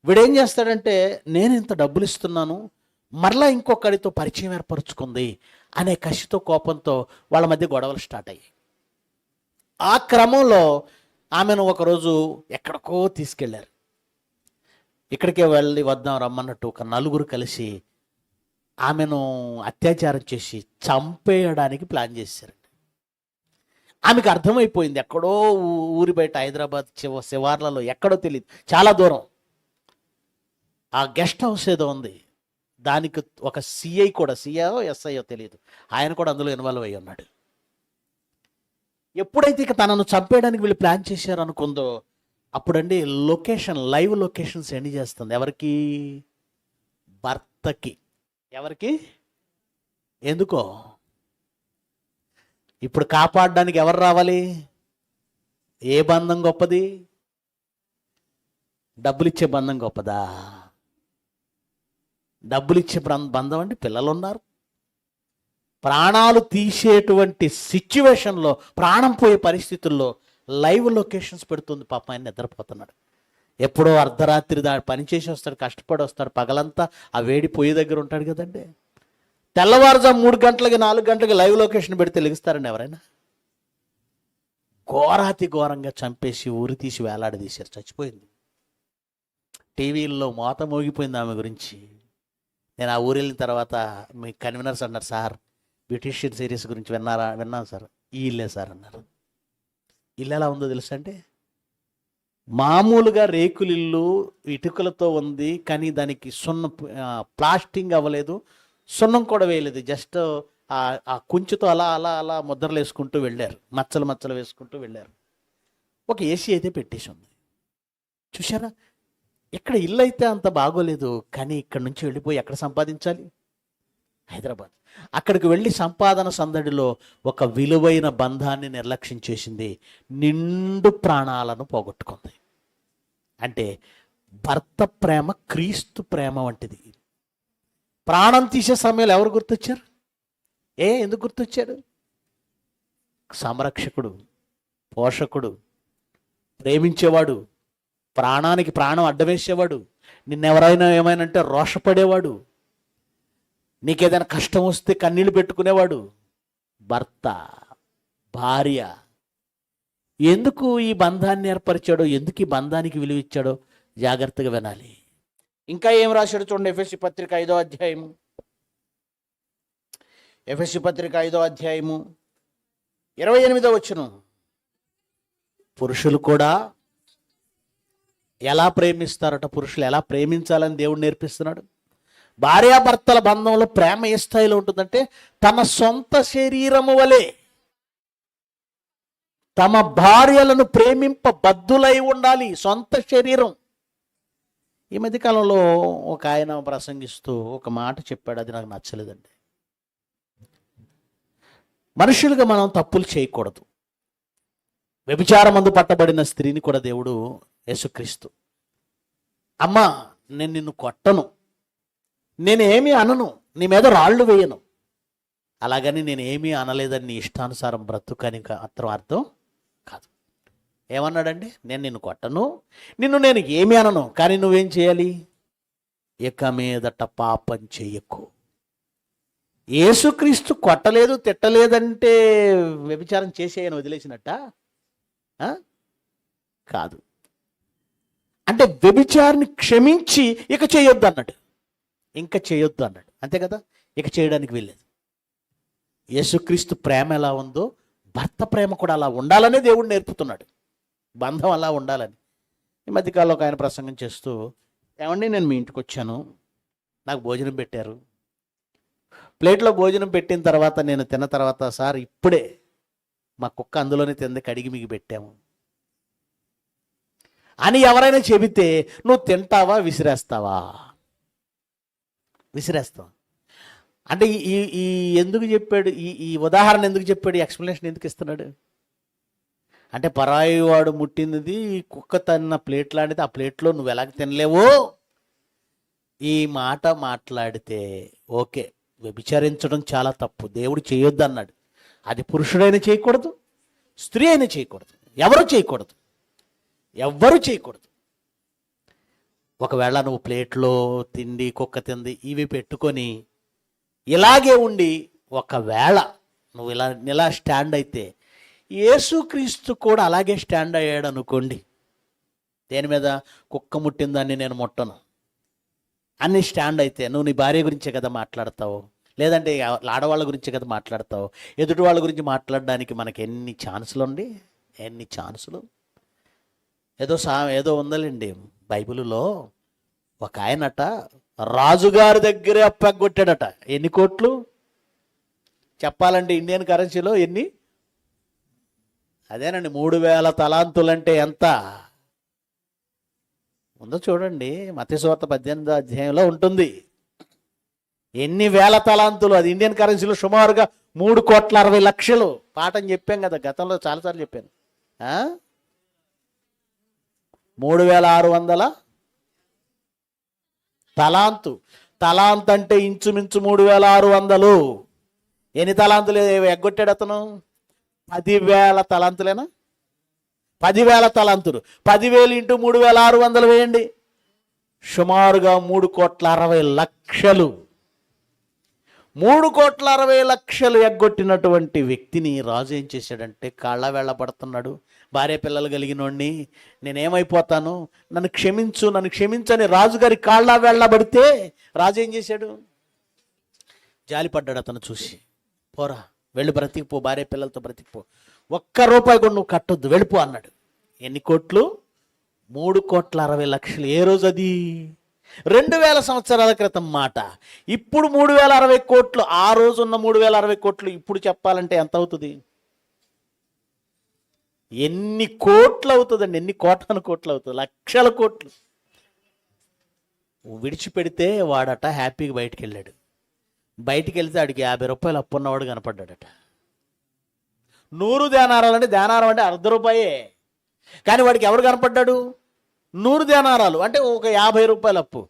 B: వీడేం చేస్తాడంటే, నేను ఇంత డబ్బులు ఇస్తున్నాను, మరలా ఇంకొకరితో పరిచయం ఏర్పరచుకుంది అనే కసితో, కోపంతో వాళ్ళ మధ్య గొడవలు స్టార్ట్ అయ్యాయి. ఆ క్రమంలో ఆమెను ఒకరోజు ఎక్కడికో తీసుకెళ్లారు. ఇక్కడికే వెళ్ళి వద్దాం రమ్మన్నట్టు ఒక నలుగురు కలిసి ఆమెను అత్యాచారం చేసి చంపేయడానికి ప్లాన్ చేశారు. ఆమెకు అర్థమైపోయింది, ఎక్కడో ఊరి బయట హైదరాబాద్ శివార్లలో ఎక్కడో తెలియదు, చాలా దూరం ఆ గెస్ట్ హౌస్ ఏదో ఉంది, దానికి ఒక సిఐ కూడా, సిఐఓ ఎస్ఐఓ తెలియదు, ఆయన కూడా అందులో ఇన్వాల్వ్ అయ్యి ఉన్నాడు. ఎప్పుడైతే ఇక తనను చంపేయడానికి వీళ్ళు ప్లాన్ చేశారు అనుకుందో అప్పుడండి లైవ్ లొకేషన్ సెండ్ చేస్తుంది. ఎవరికి? భర్తకి. ఎవరికి? ఎందుకో ఇప్పుడు కాపాడడానికి ఎవరు రావాలి? ఏ బంధం గొప్పది? డబ్బులిచ్చే బంధం గొప్పదా? డబ్బులిచ్చే బంధం అంటే పిల్లలు ఉన్నారు, ప్రాణాలు తీసేటువంటి సిచ్యువేషన్లో, ప్రాణం పోయే పరిస్థితుల్లో లైవ్ లొకేషన్స్ పెడుతుంది. పాప ఆయన నిద్రపోతున్నాడు, ఎప్పుడో అర్ధరాత్రి పని చేసి వస్తాడు, కష్టపడి వస్తాడు, పగలంతా ఆ వేడి పొయ్యి దగ్గర ఉంటాడు కదండి. తెల్లవారుజాము 3 గంటలకి 4 గంటలకి లైవ్ లొకేషన్ పెడితే లెగుస్తారండి ఎవరైనా? ఘోరాతి ఘోరంగా చంపేసి ఊరి తీసి వేలాడదీశారు, చచ్చిపోయింది. టీవీల్లో మోత మోగిపోయింది ఆమె గురించి. నేను ఆ ఊరు వెళ్ళిన తర్వాత మీ కన్వీనర్స్ అన్నారు, సార్ బ్యూటీషియన్ సిరీస్ గురించి విన్నాను సార్. ఈ ఇల్లే సార్ అన్నారు. ఇల్లు ఎలా ఉందో తెలుసా అంటే, మామూలుగా రేకులిల్లు ఇటుకలతో ఉంది, కానీ దానికి ప్లాస్టింగ్ అవ్వలేదు, సున్నం కూడా వేయలేదు, జస్ట్ ఆ కుంచుతో అలా అలా అలా ముద్రలు వేసుకుంటూ వెళ్ళారు, మచ్చలు మచ్చలు వేసుకుంటూ వెళ్ళారు. ఒక ఏసీ అయితే పెట్టేసి ఉంది. చూసారా, ఇక్కడ ఇల్లు అయితే అంత బాగోలేదు, కానీ ఇక్కడ నుంచి వెళ్ళిపోయి ఎక్కడ సంపాదించాలి? హైదరాబాద్. అక్కడికి వెళ్ళి సంపాదన సందడిలో ఒక విలువైన బంధాన్ని నిర్లక్ష్యం చేసింది, నిండు ప్రాణాలను పోగొట్టుకుంది. అంటే భర్త ప్రేమ క్రీస్తు ప్రేమ వంటిది. ప్రాణం తీసే సమయంలో ఎవరు గుర్తొచ్చారు? ఎందుకు గుర్తొచ్చాడు? సంరక్షకుడు, పోషకుడు, ప్రేమించేవాడు, ప్రాణానికి ప్రాణం అడ్డవేసేవాడు, నిన్నెవరైనా ఏమైనా అంటే రోషపడేవాడు, నీకేదైనా కష్టం వస్తే కన్నీళ్ళు పెట్టుకునేవాడు భర్త. భార్య. ఎందుకు ఈ బంధాన్ని ఏర్పరిచాడో, ఎందుకు ఈ బంధానికి విలువ ఇచ్చాడో జాగ్రత్తగా వినాలి. ఇంకా ఏం రాశాడు చూడండి, ఎఫెసీ పత్రిక 5వ అధ్యాయము, ఎఫెసీ పత్రిక 5వ అధ్యాయము 28వ వచనం. పురుషులు కూడా ఎలా ప్రేమిస్తారట, పురుషులు ఎలా ప్రేమించాలని దేవుడు నేర్పిస్తున్నాడు. భార్యాభర్తల బంధంలో ప్రేమ ఏ స్థాయిలో ఉంటుందంటే, తమ సొంత శరీరము వలె తమ భార్యలను ప్రేమింపబద్ధులై ఉండాలి. సొంత శరీరం. ఈ మధ్యకాలంలో ఒక ఆయన ప్రసంగిస్తూ ఒక మాట చెప్పాడు, అది నాకు నచ్చలేదండి. మనుషులుగా మనం తప్పులు చేయకూడదు. వ్యభిచారమందు పట్టబడిన స్త్రీని కూడా దేవుడు, యేసుక్రీస్తు, అమ్మా నేను నిన్ను కొట్టను, నేనేమీ అనను, నీ మీద రాళ్ళు వేయను, అలాగని నేనేమీ అనలేదని నీ ఇష్టానుసారం బ్రతుకని అర్థం కాదు. ఏమన్నాడండి? నేను నిన్ను కొట్టను, నేను ఏమీ అనను, కానీ నువ్వేం చేయాలి? ఇక మీదట పాపం చెయ్యకు. యేసుక్రీస్తు కొట్టలేదు తిట్టలేదంటే వ్యభిచారం చేసేయని వదిలేసినట్ట కాదు. అంటే వ్యభిచారిని క్షమించి ఇక చేయొద్దు అన్నాడు, ఇంకా చేయొద్దు అన్నాడు, అంతే కదా. ఇక చేయడానికి వెళ్ళలేదు. యేసుక్రీస్తు ప్రేమ ఎలా ఉందో భర్త ప్రేమ కూడా అలా ఉండాలనే దేవుడు నేర్పుతున్నాడు. బంధం అలా ఉండాలని. ఈ మధ్యకాలంలో ఒక ఆయన ప్రసంగం చేస్తూ, ఏమండి నేను మీ ఇంటికి వచ్చాను, నాకు భోజనం పెట్టారు, ప్లేట్లో భోజనం పెట్టిన తర్వాత నేను తిన్న తర్వాత, సార్ ఇప్పుడే మా కుక్క అందులోనే తింది, కడిగి మీకు పెట్టాము అని ఎవరైనా చెబితే నువ్వు తింటావా విసిరేస్తావా? విసిరేస్తావా? అంటే ఈ ఎందుకు చెప్పాడు, ఈ ఉదాహరణ ఎందుకు చెప్పాడు, ఎక్స్ప్లెనేషన్ ఎందుకు ఇస్తున్నాడు అంటే, పరాయి వాడు ముట్టినది కుక్క తన్న ప్లేట్ లాంటిది, ఆ ప్లేట్లో నువ్వు ఎలాగ తినలేవో ఈ మాట మాట్లాడితే ఓకే, వ్యభిచరించడం చాలా తప్పు, దేవుడు చేయొద్దు అన్నాడు. అది పురుషుడైనా చేయకూడదు, స్త్రీ అయినా చేయకూడదు, ఎవరు చేయకూడదు, ఎవ్వరూ చేయకూడదు. ఒకవేళ నువ్వు ప్లేట్లో తిండి, కుక్క తింది ఇవి పెట్టుకొని ఇలాగే ఉండి ఒకవేళ నువ్వు ఇలా స్టాండ్ అయితే యేసుక్రీస్తు కూడా అలాగే స్టాండ్ అయ్యాడు అనుకోండి. దేని మీద? కుక్క ముట్టిన దాన్ని నేను ముట్టను అన్ని స్టాండ్ అయితే నువ్వు నీ భార్య గురించే కదా మాట్లాడతావు, లేదంటే ఆడవాళ్ళ గురించే కదా మాట్లాడతావు. ఎదుటి వాళ్ళ గురించి మాట్లాడడానికి మనకి ఎన్ని ఛాన్సులు అండి, ఎన్ని ఛాన్సులు. ఏదో ఉందండి బైబిల్లో, ఒక ఆయనట రాజుగారి దగ్గరే అప్పగొట్టాడట. ఎన్ని కోట్లు చెప్పాలంటే ఇండియన్ కరెన్సీలో ఎన్ని? అదేనండి 3000 తలాంతులంటే ఎంత ఉందో చూడండి. మత్తయి సువార్త 18వ అధ్యాయంలో ఉంటుంది. ఎన్ని వేల తలాంతులు, అది ఇండియన్ కరెన్సీలో సుమారుగా 3,60,00,000. పాఠం చెప్పాం కదా గతంలో, చాలాసార్లు చెప్పాను. 3,600 తలాంతు. తలాంత్ అంటే ఇంచుమించు 3,600. ఎన్ని తలాంతులు ఎగ్గొట్టాడు అతను? 10,000 తలాంతులేనా? 10,000 తలాంతులు. 10,000 ఇంటూ 3,600 వేయండి, సుమారుగా 3,60,00,000. 3,60,00,000 ఎగ్గొట్టినటువంటి వ్యక్తిని రాజు ఏం చేశాడంటే కాళ్ళ వేళ్ళ పడుతున్నాడు. భార్య పిల్లలు కలిగినోడిని, నేనేమైపోతాను, నన్ను క్షమించు, నన్ను క్షమించని రాజుగారి కాళ్ళ వేళ్ళ పడితే రాజు ఏం చేశాడు? జాలిపడ్డాడు అతను చూసి. పోరా, వెళ్ళి బ్రతికిపో, భార్య పిల్లలతో బ్రతికిపో, ₹1 కూడా నువ్వు కట్టొద్దు, వెళ్ళిపో అన్నాడు. ఎన్ని కోట్లు? 3,60,00,000. ఏ రోజు అది? 2000 సంవత్సరాల క్రితం మాట. ఇప్పుడు 3,060 కోట్లు. ఆ రోజు ఉన్న 3,060 కోట్లు ఇప్పుడు చెప్పాలంటే ఎంత అవుతుంది? ఎన్ని కోట్లు అవుతుందండి? ఎన్ని కోటాను కోట్లు అవుతుంది? లక్షల కోట్లు. విడిచిపెడితే వాడట హ్యాపీగా బయటికి వెళ్ళాడు. బయటికి వెళ్తే ఆడికి ₹50 అప్పు ఉన్నవాడు కనపడ్డాడట. 100 దేనారాలు అంటే, దేనారం అంటే ₹1/2. కానీ వాడికి ఎవరు కనపడ్డాడు? 100 దేనారాలు అంటే ఒక ₹50 అప్పు.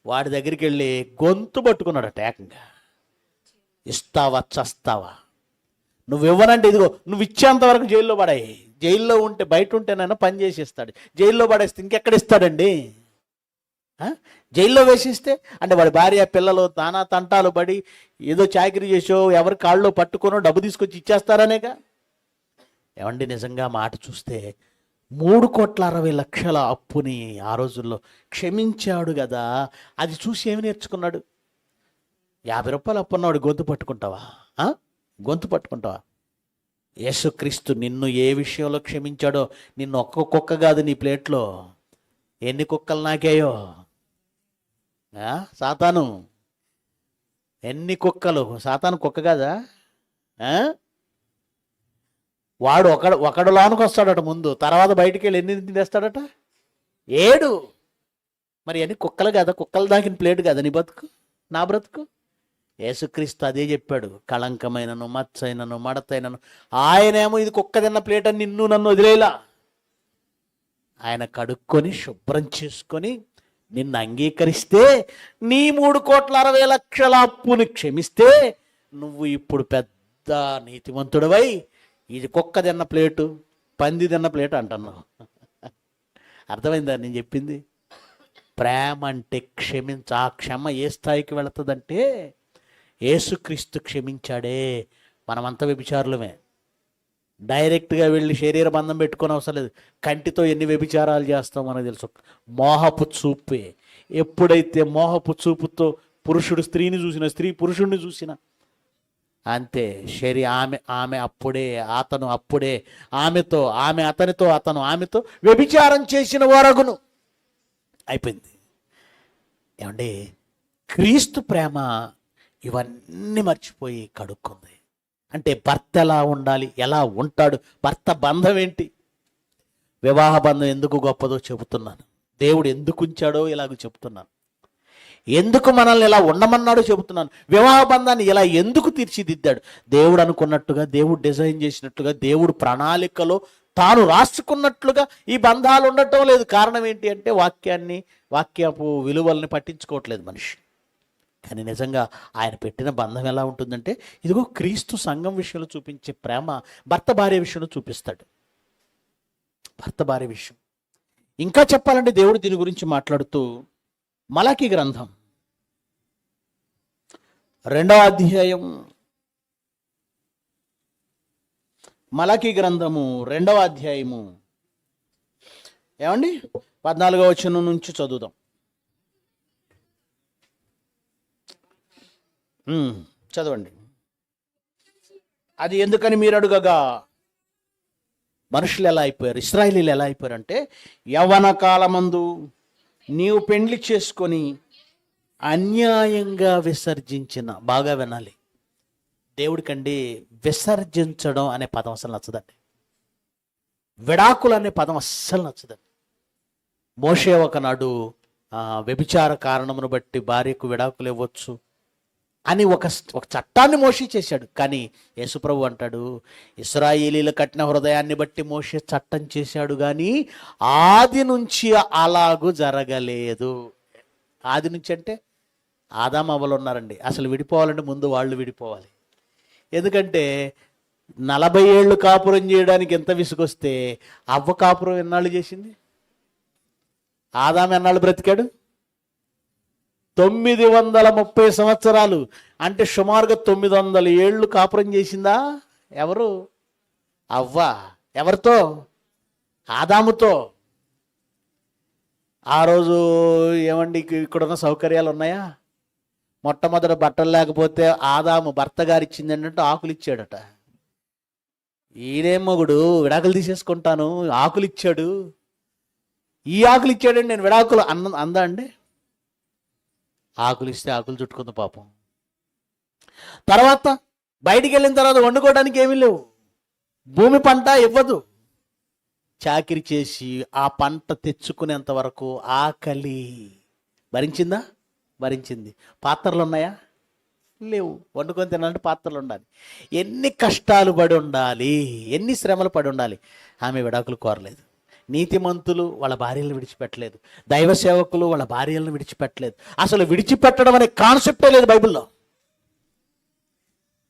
B: వాడి దగ్గరికి వెళ్ళి గొంతు పట్టుకున్నాడట ఏకంగా. ఇస్తావా చస్తావా? నువ్వు ఇవ్వనంటే ఇదిగో నువ్వు ఇచ్చేంత వరకు జైల్లో పడాయి. జైల్లో ఉంటే, బయట ఉంటేనైనా పని చేసి ఇస్తాడు, జైల్లో పడేస్తే ఇంకెక్కడ ఇస్తాడండి? జైల్లో వేసిస్తే అంటే వాడి భార్య పిల్లలు నానా తంటాలు పడి ఏదో చాకరీ చేసో ఎవరి కాళ్ళలో పట్టుకోనో డబ్బు తీసుకొచ్చి ఇచ్చేస్తారనేగా. ఏమండి, నిజంగా మాట చూస్తే 3,60,00,000 అప్పుని ఆ రోజుల్లో క్షమించాడు కదా. అది చూసి ఏమి నేర్చుకున్నాడు? ₹50 అప్పు ఉన్నవాడు గొంతు పట్టుకుంటావా? గొంతు పట్టుకుంటావా? యేసుక్రీస్తు నిన్ను ఏ విషయంలో క్షమించాడో, నిన్ను ఒక్క కుక్క కాదు నీ ప్లేట్లో ఎన్ని కుక్కలు నాకేయో. సాతాను ఎన్ని కుక్కలు. సాతాను కుక్క కాదా? వాడు ఒకడు లోనికి వస్తాడట ముందు, తర్వాత బయటికి వెళ్ళి ఎన్ని తినేస్తాడట? 7. మరి అన్ని కుక్కలు కదా? కుక్కలు దాకిన ప్లేట్ కదా నీ బతుకు, నా బ్రతుకు? యేసుక్రీస్తు అదే చెప్పాడు. కళంకమైనను, మచ్చైనను, మడతైనను. ఆయనేమో ఇది కుక్క తిన్న ప్లేట్ అని నిన్ను నన్ను వదిలేలా. ఆయన కడుక్కొని శుభ్రం చేసుకొని నిన్ను అంగీకరిస్తే, నీ 3,60,00,000 అప్పుని క్షమిస్తే, నువ్వు ఇప్పుడు పెద్ద నీతివంతుడవై ఇది కుక్క తిన్న ప్లేటు, పంది తిన్న ప్లేటు అంటున్నావు. అర్థమైందా నేను చెప్పింది? ప్రేమ అంటే ఆ క్షమ ఏ స్థాయికి వెళుతుందంటే, యేసుక్రీస్తు క్షమించాడే. మనమంతా వ్యభిచారులమే. డైరెక్ట్గా వెళ్ళి శరీర బంధం పెట్టుకొని అవసరం లేదు. కంటితో ఎన్ని వ్యభిచారాలు చేస్తాం మనకు తెలుసు. మోహపు చూపే. ఎప్పుడైతే మోహపు చూపుతో పురుషుడు స్త్రీని చూసిన, స్త్రీ పురుషుడిని చూసిన అంతే. ఆమె అప్పుడే, అతను అప్పుడే ఆమెతో, ఆమె అతనితో, అతను ఆమెతో వ్యభిచారం చేసిన వరగును. అయిపోయింది. ఏమండి, క్రీస్తు ప్రేమ ఇవన్నీ మర్చిపోయి కడుక్కుంది. అంటే భర్త ఎలా ఉండాలి, ఎలా ఉంటాడు, భర్త బంధం ఏంటి, వివాహ బంధం ఎందుకు గొప్పదో చెబుతున్నాను. దేవుడు ఎందుకు ఉంచాడో ఇలాగ చెబుతున్నాను. ఎందుకు మనల్ని ఇలా ఉండమన్నాడో చెబుతున్నాను. వివాహ బంధాన్ని ఇలా ఎందుకు తీర్చిదిద్దాడు? దేవుడు అనుకున్నట్టుగా, దేవుడు డిజైన్ చేసినట్లుగా, దేవుడు ప్రణాళికలో తాను రాసుకున్నట్లుగా ఈ బంధాలు ఉండటం లేదు. కారణం ఏంటి అంటే వాక్యపు విలువల్ని పట్టించుకోవట్లేదు మనిషి. కానీ నిజంగా ఆయన పెట్టిన బంధం ఎలా ఉంటుందంటే, ఇదిగో క్రీస్తు సంఘం విషయంలో చూపించే ప్రేమ భర్త భార్య విషయంలో చూపిస్తాడు. భర్త భార్య విషయం ఇంకా చెప్పాలంటే, దేవుడు దీని గురించి మాట్లాడుతూ మలాకీ గ్రంథం 2వ అధ్యాయం మలాకీ గ్రంథము 2వ అధ్యాయము ఏమండి 14వ వచనం నుంచి చదువుదాం. చదవండి. అది ఎందుకని మీరు అడుగగా, మనుషులు ఎలా అయిపోయారు, ఇశ్రాయేలీలు ఎలా అయిపోయారంటే, యవ్వన కాలమందు నీవు పెండ్లి చేసుకొని అన్యాయంగా విసర్జించిన, బాగా వినాలి, దేవుడికండి విసర్జించడం అనే పదం అసలు నచ్చదండి. విడాకులు అనే పదం అస్సలు నచ్చదండి. మోషే ఒకనాడు వ్యభిచార కారణమును బట్టి భార్యకు విడాకులు ఇవ్వచ్చు అని ఒక చట్టాన్ని మోషే చేశాడు. కానీ యేసుప్రభు అంటాడు, ఇశ్రాయేలీల కఠిన హృదయాన్ని బట్టి మోషే చట్టం చేశాడు, కానీ ఆది నుంచి అలాగూ జరగలేదు. ఆది నుంచి అంటే ఆదాము అవ్వలు ఉన్నారండి. అసలు విడిపోవాలంటే ముందు వాళ్ళు విడిపోవాలి. ఎందుకంటే 40 ఏళ్ళు కాపురం చేయడానికి ఎంత విసుగొస్తే అవ్వ కాపురం ఎన్నాళ్ళు చేసింది? ఆదాము ఎన్నాళ్ళు బ్రతికాడు? 930 సంవత్సరాలు. అంటే సుమారుగా 900 ఏళ్ళు కాపురం చేసిందా ఎవరు? అవ్వ. ఎవరితో? ఆదాముతో. ఆ రోజు ఏమండి ఇక్కడున్న సౌకర్యాలు ఉన్నాయా? మొట్టమొదట బట్టలు లేకపోతే ఆదాము భర్త గారు ఇచ్చింది ఏంటంటే ఆకులు ఇచ్చాడట. ఈయనేం మొగుడు విడాకులు తీసేసుకుంటాను ఆకులు ఇచ్చాడు, ఈ ఆకులు ఇచ్చాడండి నేను విడాకులు అందా అండి? ఆకులు ఇస్తే ఆకులు చుట్టుకుంది పాపం. తర్వాత బయటికి వెళ్ళిన తర్వాత వండుకోవడానికి ఏమీ లేవు, భూమి పంట ఇవ్వదు. చాకిరి చేసి ఆ పంట తెచ్చుకునేంత వరకు ఆకలి భరించిందా? భరించింది. పాత్రలు ఉన్నాయా? లేవు. వండుకొని తినాలంటే పాత్రలు ఉండాలి. ఎన్ని కష్టాలు పడి ఉండాలి, ఎన్ని శ్రమలు పడి ఉండాలి. ఆమె విడాకులు కోరలేదు. నీతిమంతులు వాళ్ళ భార్యలను విడిచిపెట్టలేదు. దైవ సేవకులు వాళ్ళ భార్యలను విడిచిపెట్టలేదు. అసలు విడిచిపెట్టడం అనే కాన్సెప్టే లేదు బైబిల్లో.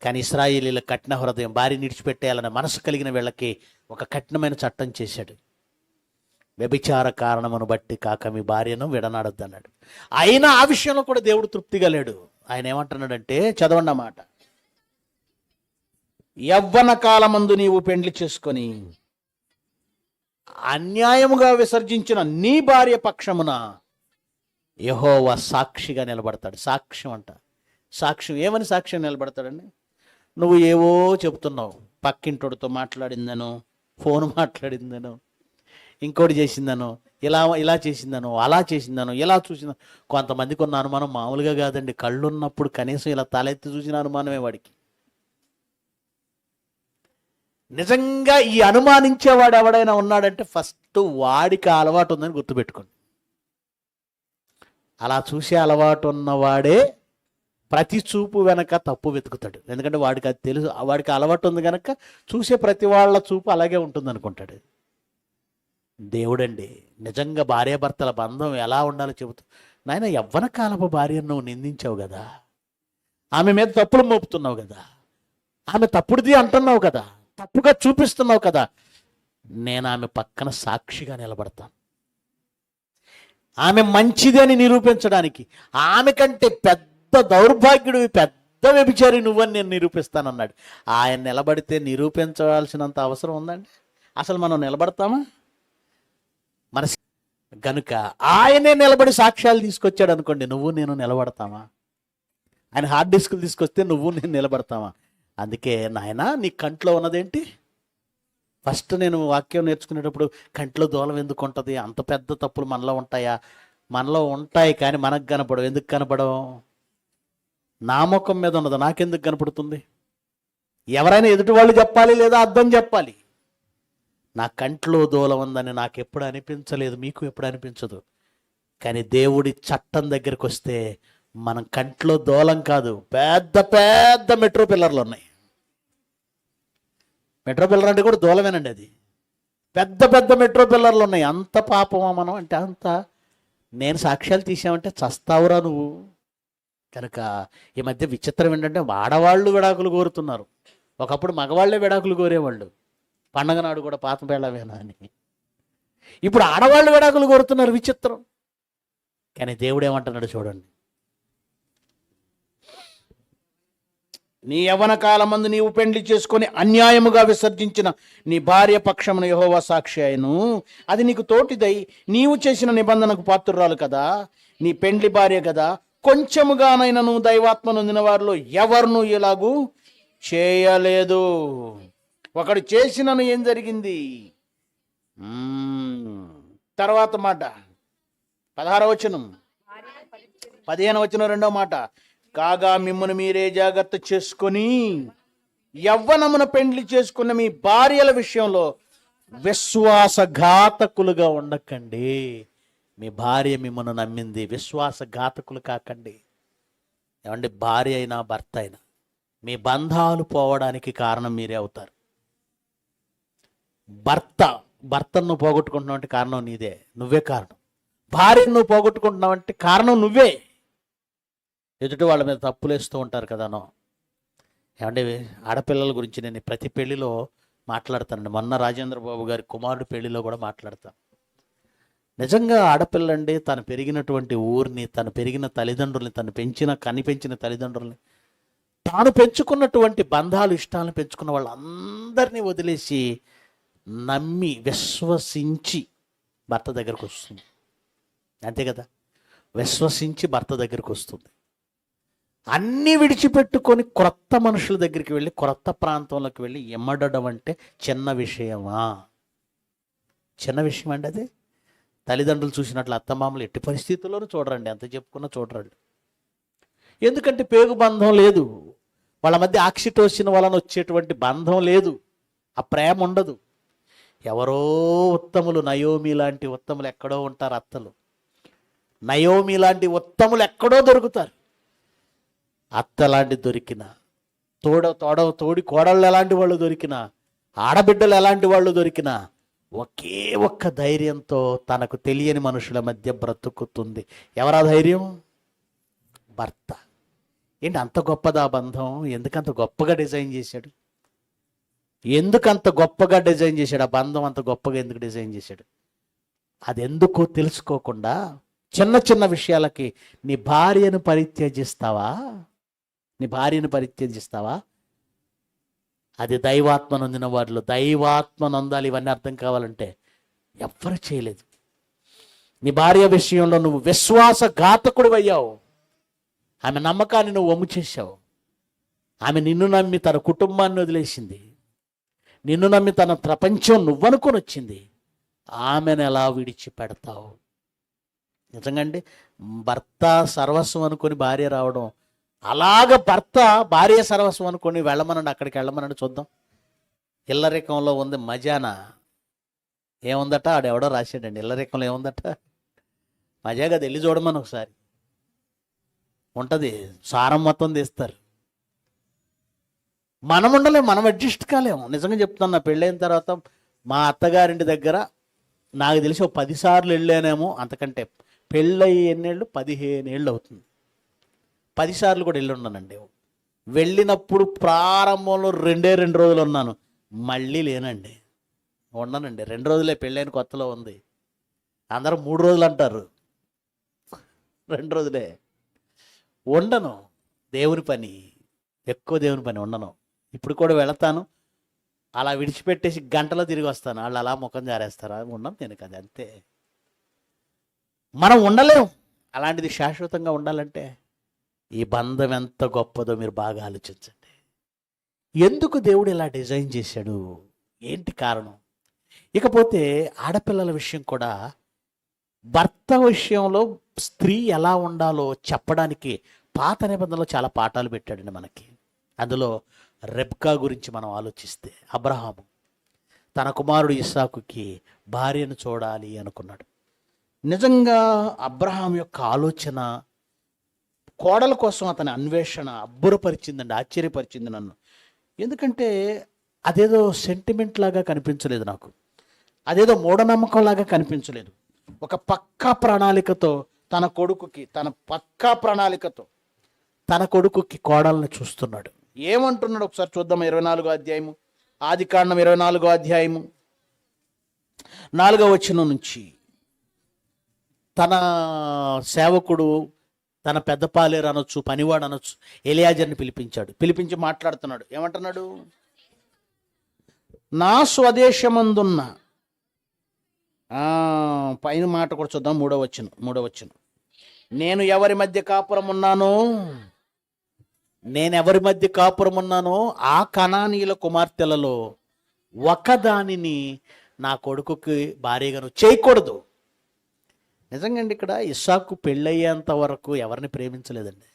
B: కానీ ఇశ్రాయేలీల కఠిన హృదయం, భార్యని విడిచిపెట్టేయాలన్న మనసు కలిగిన వీళ్ళకి ఒక కఠినమైన చట్టం చేశాడు. వ్యభిచార కారణమును బట్టి కాక మీ భార్యను విడనాడొద్దు అన్నాడు. అయినా ఆ విషయంలో కూడా దేవుడు తృప్తిగా లేడు. ఆయన ఏమంటున్నాడంటే, చదవండి అన్నమాట, యవ్వన కాలమందు నీవు పెండ్లి చేసుకొని అన్యాయముగా విసర్జించిన నీ భార్య పక్షమున యెహోవా సాక్షిగా నిలబడతాడు. సాక్ష్యం అంట. సాక్ష్యం ఏమని సాక్ష్యం నిలబడతాడండి? నువ్వు ఏవో చెప్తున్నావు, పక్కింటోడితో మాట్లాడిందను, ఫోన్ మాట్లాడిందను, ఇంకోటి చేసిందను, ఇలా చేసిందను, అలా చేసిందను, ఇలా చూసిందను. కొంతమందికి ఉన్న అనుమానం మామూలుగా కాదండి. కళ్ళున్నప్పుడు కనీసం ఇలా తలెత్తి చూసిన అనుమానమే వాడికి. నిజంగా ఈ అనుమానించేవాడు ఎవడైనా ఉన్నాడంటే ఫస్ట్ వాడికి ఆ అలవాటు ఉందని గుర్తుపెట్టుకోండి. అలా చూసే అలవాటు ఉన్నవాడే ప్రతి చూపు వెనక తప్పు వెతుకుతాడు. ఎందుకంటే వాడికి అది తెలుసు, వాడికి అలవాటు ఉంది కనుక చూసే ప్రతి వాళ్ళ చూపు అలాగే ఉంటుంది అనుకుంటాడు. దేవుడండి నిజంగా భార్యాభర్తల బంధం ఎలా ఉండాలో చెబుతూ, నాయన యవ్వన కాలపు భార్యను నువ్వు నిందించావు కదా, ఆమె మీద తప్పులు మోపుతున్నావు కదా, ఆమె తప్పుడుది అంటున్నావు కదా, తప్పుగా చూపిస్తున్నావు కదా, నేను ఆమె పక్కన సాక్షిగా నిలబడతాను. ఆమె మంచిది అని నిరూపించడానికి, ఆమె కంటే పెద్ద దౌర్భాగ్యుడు, పెద్ద వ్యభిచారి నువ్వని నేను నిరూపిస్తానన్నాడు. ఆయన నిలబడితే నిరూపించవలసినంత అవసరం ఉందండి? అసలు మనం నిలబడతామా? మన గనుక ఆయనే నిలబడి సాక్ష్యాలు తీసుకొచ్చాడు అనుకోండి, నువ్వు నేను నిలబడతామా? ఆయన హార్డ్ డిస్క్లు తీసుకొస్తే నువ్వు నేను నిలబడతామా? అందుకే నాయన నీ కంట్లో ఉన్నదేంటి? ఫస్ట్ నేను వాక్యం నేర్చుకునేటప్పుడు కంట్లో దూలం ఎందుకు ఉంటుంది, అంత పెద్ద తప్పులు మనలో ఉంటాయా? మనలో ఉంటాయి కానీ మనకు కనపడవు. ఎందుకు కనపడవు? నా ముఖం మీద ఉన్నది నాకెందుకు కనపడుతుంది? ఎవరైనా ఎదుటి వాళ్ళు చెప్పాలి, లేదా అర్థం చెప్పాలి. నా కంట్లో దూలం ఉందని నాకు ఎప్పుడు అనిపించలేదు, మీకు ఎప్పుడు అనిపించదు. కానీ దేవుడి చట్టం దగ్గరికి వస్తే మనం కంట్లో దూలం కాదు, పెద్ద పెద్ద మెట్రో పిల్లర్లు ఉన్నాయి. మెట్రో పిల్లర్ అంటే కూడా దూలమేనండి. అది పెద్ద పెద్ద మెట్రో పిల్లర్లు ఉన్నాయి. అంత పాపమా మనం అంటే? అంత. నేను సాక్ష్యాలు తీసామంటే చస్తావురా నువ్వు. కనుక ఈ మధ్య విచిత్రం ఏంటంటే ఆడవాళ్ళు విడాకులు కోరుతున్నారు. ఒకప్పుడు మగవాళ్లే విడాకులు కోరేవాళ్ళు, పండగ నాడు కూడా పాత పేళవేనా అని. ఇప్పుడు ఆడవాళ్ళు విడాకులు కోరుతున్నారు. విచిత్రం. కానీ దేవుడు ఏమంటున్నాడు చూడండి, నీ యవ్వన కాలమందు నీవు పెండ్లి చేసుకొని అన్యాయముగా విసర్జించిన నీ భార్య పక్షమున యెహోవా సాక్షి అయ్యును. అది నీకు తోటిదై నీవు చేసిన నిబంధనకు పాత్రురాలు కదా, నీ పెండ్లి భార్య కదా. కొంచెముగానైనా నువ్వు దైవాత్మ నొందిన వారిలో ఎవరును ఇలాగూ చేయలేదు. ఒకడు చేసినను ఏం జరిగింది? తర్వాత మాట 16వ వచనం, 15వ వచనం రెండవ మాట. కాగా మిమ్మల్ని మీరే జాగ్రత్త చేసుకొని యవ్వనమున పెండ్లి చేసుకున్న మీ భార్యల విషయంలో విశ్వాసఘాతకులుగా ఉండకండి. మీ భార్య మిమ్మల్ని నమ్మింది, విశ్వాసఘాతకులు కాకండి. ఏమండి, భార్య అయినా భర్త అయినా మీ బంధాలు పోవడానికి కారణం మీరే అవుతారు. భర్తను నువ్వు పోగొట్టుకుంటున్నావు అంటే కారణం నీదే, నువ్వే కారణం. భార్యను నువ్వు పోగొట్టుకుంటున్నావు అంటే కారణం నువ్వే. ఎదుటి వాళ్ళ మీద తప్పులేస్తూ ఉంటారు కదానో. ఏమంటే ఆడపిల్లల గురించి నేను ప్రతి పెళ్లిలో మాట్లాడతానండి. మొన్న రాజేంద్ర బాబు గారి కుమారుడు పెళ్లిలో కూడా మాట్లాడతాను. నిజంగా ఆడపిల్లండి తను పెరిగినటువంటి ఊరిని, తను పెరిగిన తల్లిదండ్రుల్ని, తను కనిపెంచిన తల్లిదండ్రుల్ని, తాను పెంచుకున్నటువంటి బంధాలు ఇష్టాలను పెంచుకున్న వాళ్ళందరినీ వదిలేసి నమ్మి విశ్వసించి భర్త దగ్గరకు వస్తుంది. అంతే కదా, విశ్వసించి భర్త దగ్గరకు వస్తుంది. అన్నీ విడిచిపెట్టుకొని క్రొత్త మనుషుల దగ్గరికి వెళ్ళి క్రొత్త ప్రాంతంలోకి వెళ్ళి ఎమ్మడడం అంటే చిన్న విషయమా? చిన్న విషయం అండి అది. తల్లిదండ్రులు చూసినట్లు అత్తమామలు ఎట్టి పరిస్థితుల్లోనూ చూడరండి, ఎంత చెప్పుకున్నా చూడరండి. ఎందుకంటే పేగు బంధం లేదు వాళ్ళ మధ్య, ఆక్సిటోసిన్ వలన వచ్చేటువంటి బంధం లేదు, ఆ ప్రేమ ఉండదు. ఎవరో ఉత్తములు, నయోమి లాంటి ఉత్తములు ఎక్కడో ఉంటారు అత్తలు. నయోమి లాంటి ఉత్తములు ఎక్కడో దొరుకుతారు. అత్త లాంటి దొరికిన, తోడి కోడళ్ళు ఎలాంటి వాళ్ళు దొరికినా, ఆడబిడ్డలు ఎలాంటి వాళ్ళు దొరికినా ఒకే ఒక్క ధైర్యంతో తనకు తెలియని మనుషుల మధ్య బ్రతుకుతుంది. ఎవరా ధైర్యం? భర్త. ఏంటి అంత గొప్పదా బంధం? ఎందుకంత గొప్పగా డిజైన్ చేశాడు? ఎందుకంత గొప్పగా డిజైన్ చేశాడు? ఆ బంధం అంత గొప్పగా ఎందుకు డిజైన్ చేశాడు? అది ఎందుకో తెలుసుకోకుండా చిన్న చిన్న విషయాలకి నీ భార్యను పరిత్యజిస్తావా? అది దైవాత్మ నొందిన వారిలో దైవాత్మ నొందాలి. ఇవన్నీ అర్థం కావాలంటే ఎవ్వరు చేయలేదు. నీ భార్య విషయంలో నువ్వు విశ్వాసఘాతకుడు అయ్యావు. ఆమె నమ్మకాన్ని నువ్వు వమ్ము చేశావు. ఆమె నిన్ను నమ్మి తన కుటుంబాన్ని వదిలేసింది, నిన్ను నమ్మి తన ప్రపంచం నువ్వనుకొని వచ్చింది. ఆమెను ఎలా విడిచిపెడతావు? నిజంగా అండి, భర్త సర్వస్వం అనుకొని భార్య రావడం, అలాగ భర్త భార్య సర్వస్వం అనుకొని వెళ్ళమనండి, అక్కడికి వెళ్ళమనండి చూద్దాం. ఇల్లరికంలో ఉంది మజానా ఏముందట, ఆడెవడో రాశాడండి. ఇల్లరికంలో ఏముందట, మజాగా వెళ్ళి చూడమని ఒకసారి ఉంటుంది. సారం మొత్తం తీస్తారు. మనం ఉండలేము, మనం అడ్జస్ట్ కాలేము. నిజంగా చెప్తాను, నా పెళ్ళైన తర్వాత మా అత్తగారింటి దగ్గర నాకు తెలిసి 10 సార్లు వెళ్ళానేమో. అంతకంటే పెళ్ళయి ఎన్నేళ్ళు? 15 ఏళ్ళు అవుతుంది. 10 సార్లు కూడా వెళ్ళి ఉన్నానండి. వెళ్ళినప్పుడు ప్రారంభంలో 2 రోజులు ఉన్నాను, మళ్ళీ లేనండి, ఉన్నానండి. 2 రోజులే, పెళ్ళైన కొత్తలో ఉంది. అందరూ 3 రోజులు అంటారు, 2 రోజులే. ఉండను, దేవుని పని, ఎక్కువ దేవుని పని, ఉండను. ఇప్పుడు కూడా వెళతాను, అలా విడిచిపెట్టేసి గంటలో తిరిగి వస్తాను. వాళ్ళు అలా ముఖం జారేస్తారా? ఉండను నేను కదా, అంతే. మనం ఉండలేం. అలాంటిది శాశ్వతంగా ఉండాలంటే ఈ బంధం ఎంత గొప్పదో మీరు బాగా ఆలోచించండి. ఎందుకు దేవుడు ఇలా డిజైన్ చేశాడు? ఏంటి కారణం? ఇకపోతే ఆడపిల్లల విషయం కూడా, భర్త విషయంలో స్త్రీ ఎలా ఉండాలో చెప్పడానికి పాత నిబంధనలో చాలా పాఠాలు పెట్టాడండి మనకి. అందులో రెబ్కా గురించి మనం ఆలోచిస్తే, అబ్రహాము తన కుమారుడు ఇస్సాకుకి భార్యను చూడాలి అనుకున్నాడు. నిజంగా అబ్రహాం యొక్క ఆలోచన, కోడల కోసం అతని అన్వేషణ అబ్బురపరిచిందండి, ఆశ్చర్యపరిచింది నన్ను. ఎందుకంటే అదేదో సెంటిమెంట్ లాగా కనిపించలేదు నాకు, అదేదో మూఢనమ్మకం లాగా కనిపించలేదు. ఒక పక్కా ప్రణాళికతో తన కొడుకుకి కోడల్ని చూస్తున్నాడు. ఏమంటున్నాడు ఒకసారి చూద్దాం. 24వ అధ్యాయము, ఆదికాండం 24వ అధ్యాయము 4వ వచనం నుంచి. తన సేవకుడు తన పెద్ద పాలేరు అనొచ్చు, పనివాడు అనొచ్చు, ఎలియాజర్ని పిలిపించాడు. పిలిపించి మాట్లాడుతున్నాడు. ఏమంటున్నాడు? నా స్వదేశమందున్న పైన మాట కూడా చూద్దాం. మూడో వచనం. నేను ఎవరి మధ్య కాపురం ఉన్నానో ఆ కనానీయుల కుమార్తెలలో ఒకదానిని నా కొడుకుకి భార్యగాను చేయకూడదు. నిజంగా అండి, ఇక్కడ ఇస్సాకు పెళ్ళయ్యేంత వరకు ఎవరిని ప్రేమించలేదండి.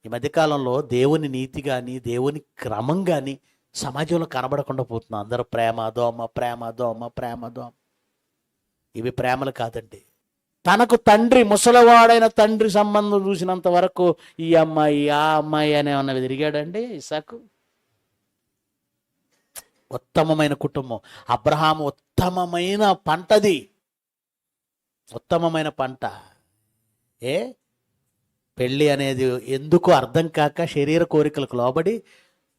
B: ఈ మధ్యకాలంలో దేవుని నీతి కానీ దేవుని క్రమం కానీ సమాజంలో కనబడకుండా పోతున్నాం. అందరూ ప్రేమ దోమ. ఇవి ప్రేమలు కాదండి. తనకు తండ్రి, ముసలివాడైన తండ్రి సంబంధం చూసినంత వరకు ఈ అమ్మాయి ఆ అమ్మాయి అనే ఉన్నవి తిరిగాడండి ఇస్సాకు. ఉత్తమమైన కుటుంబం. అబ్రహాము ఉత్తమమైన పంట. పెళ్ళి అనేది ఎందుకు అర్థం కాక శరీర కోరికలకు లోబడి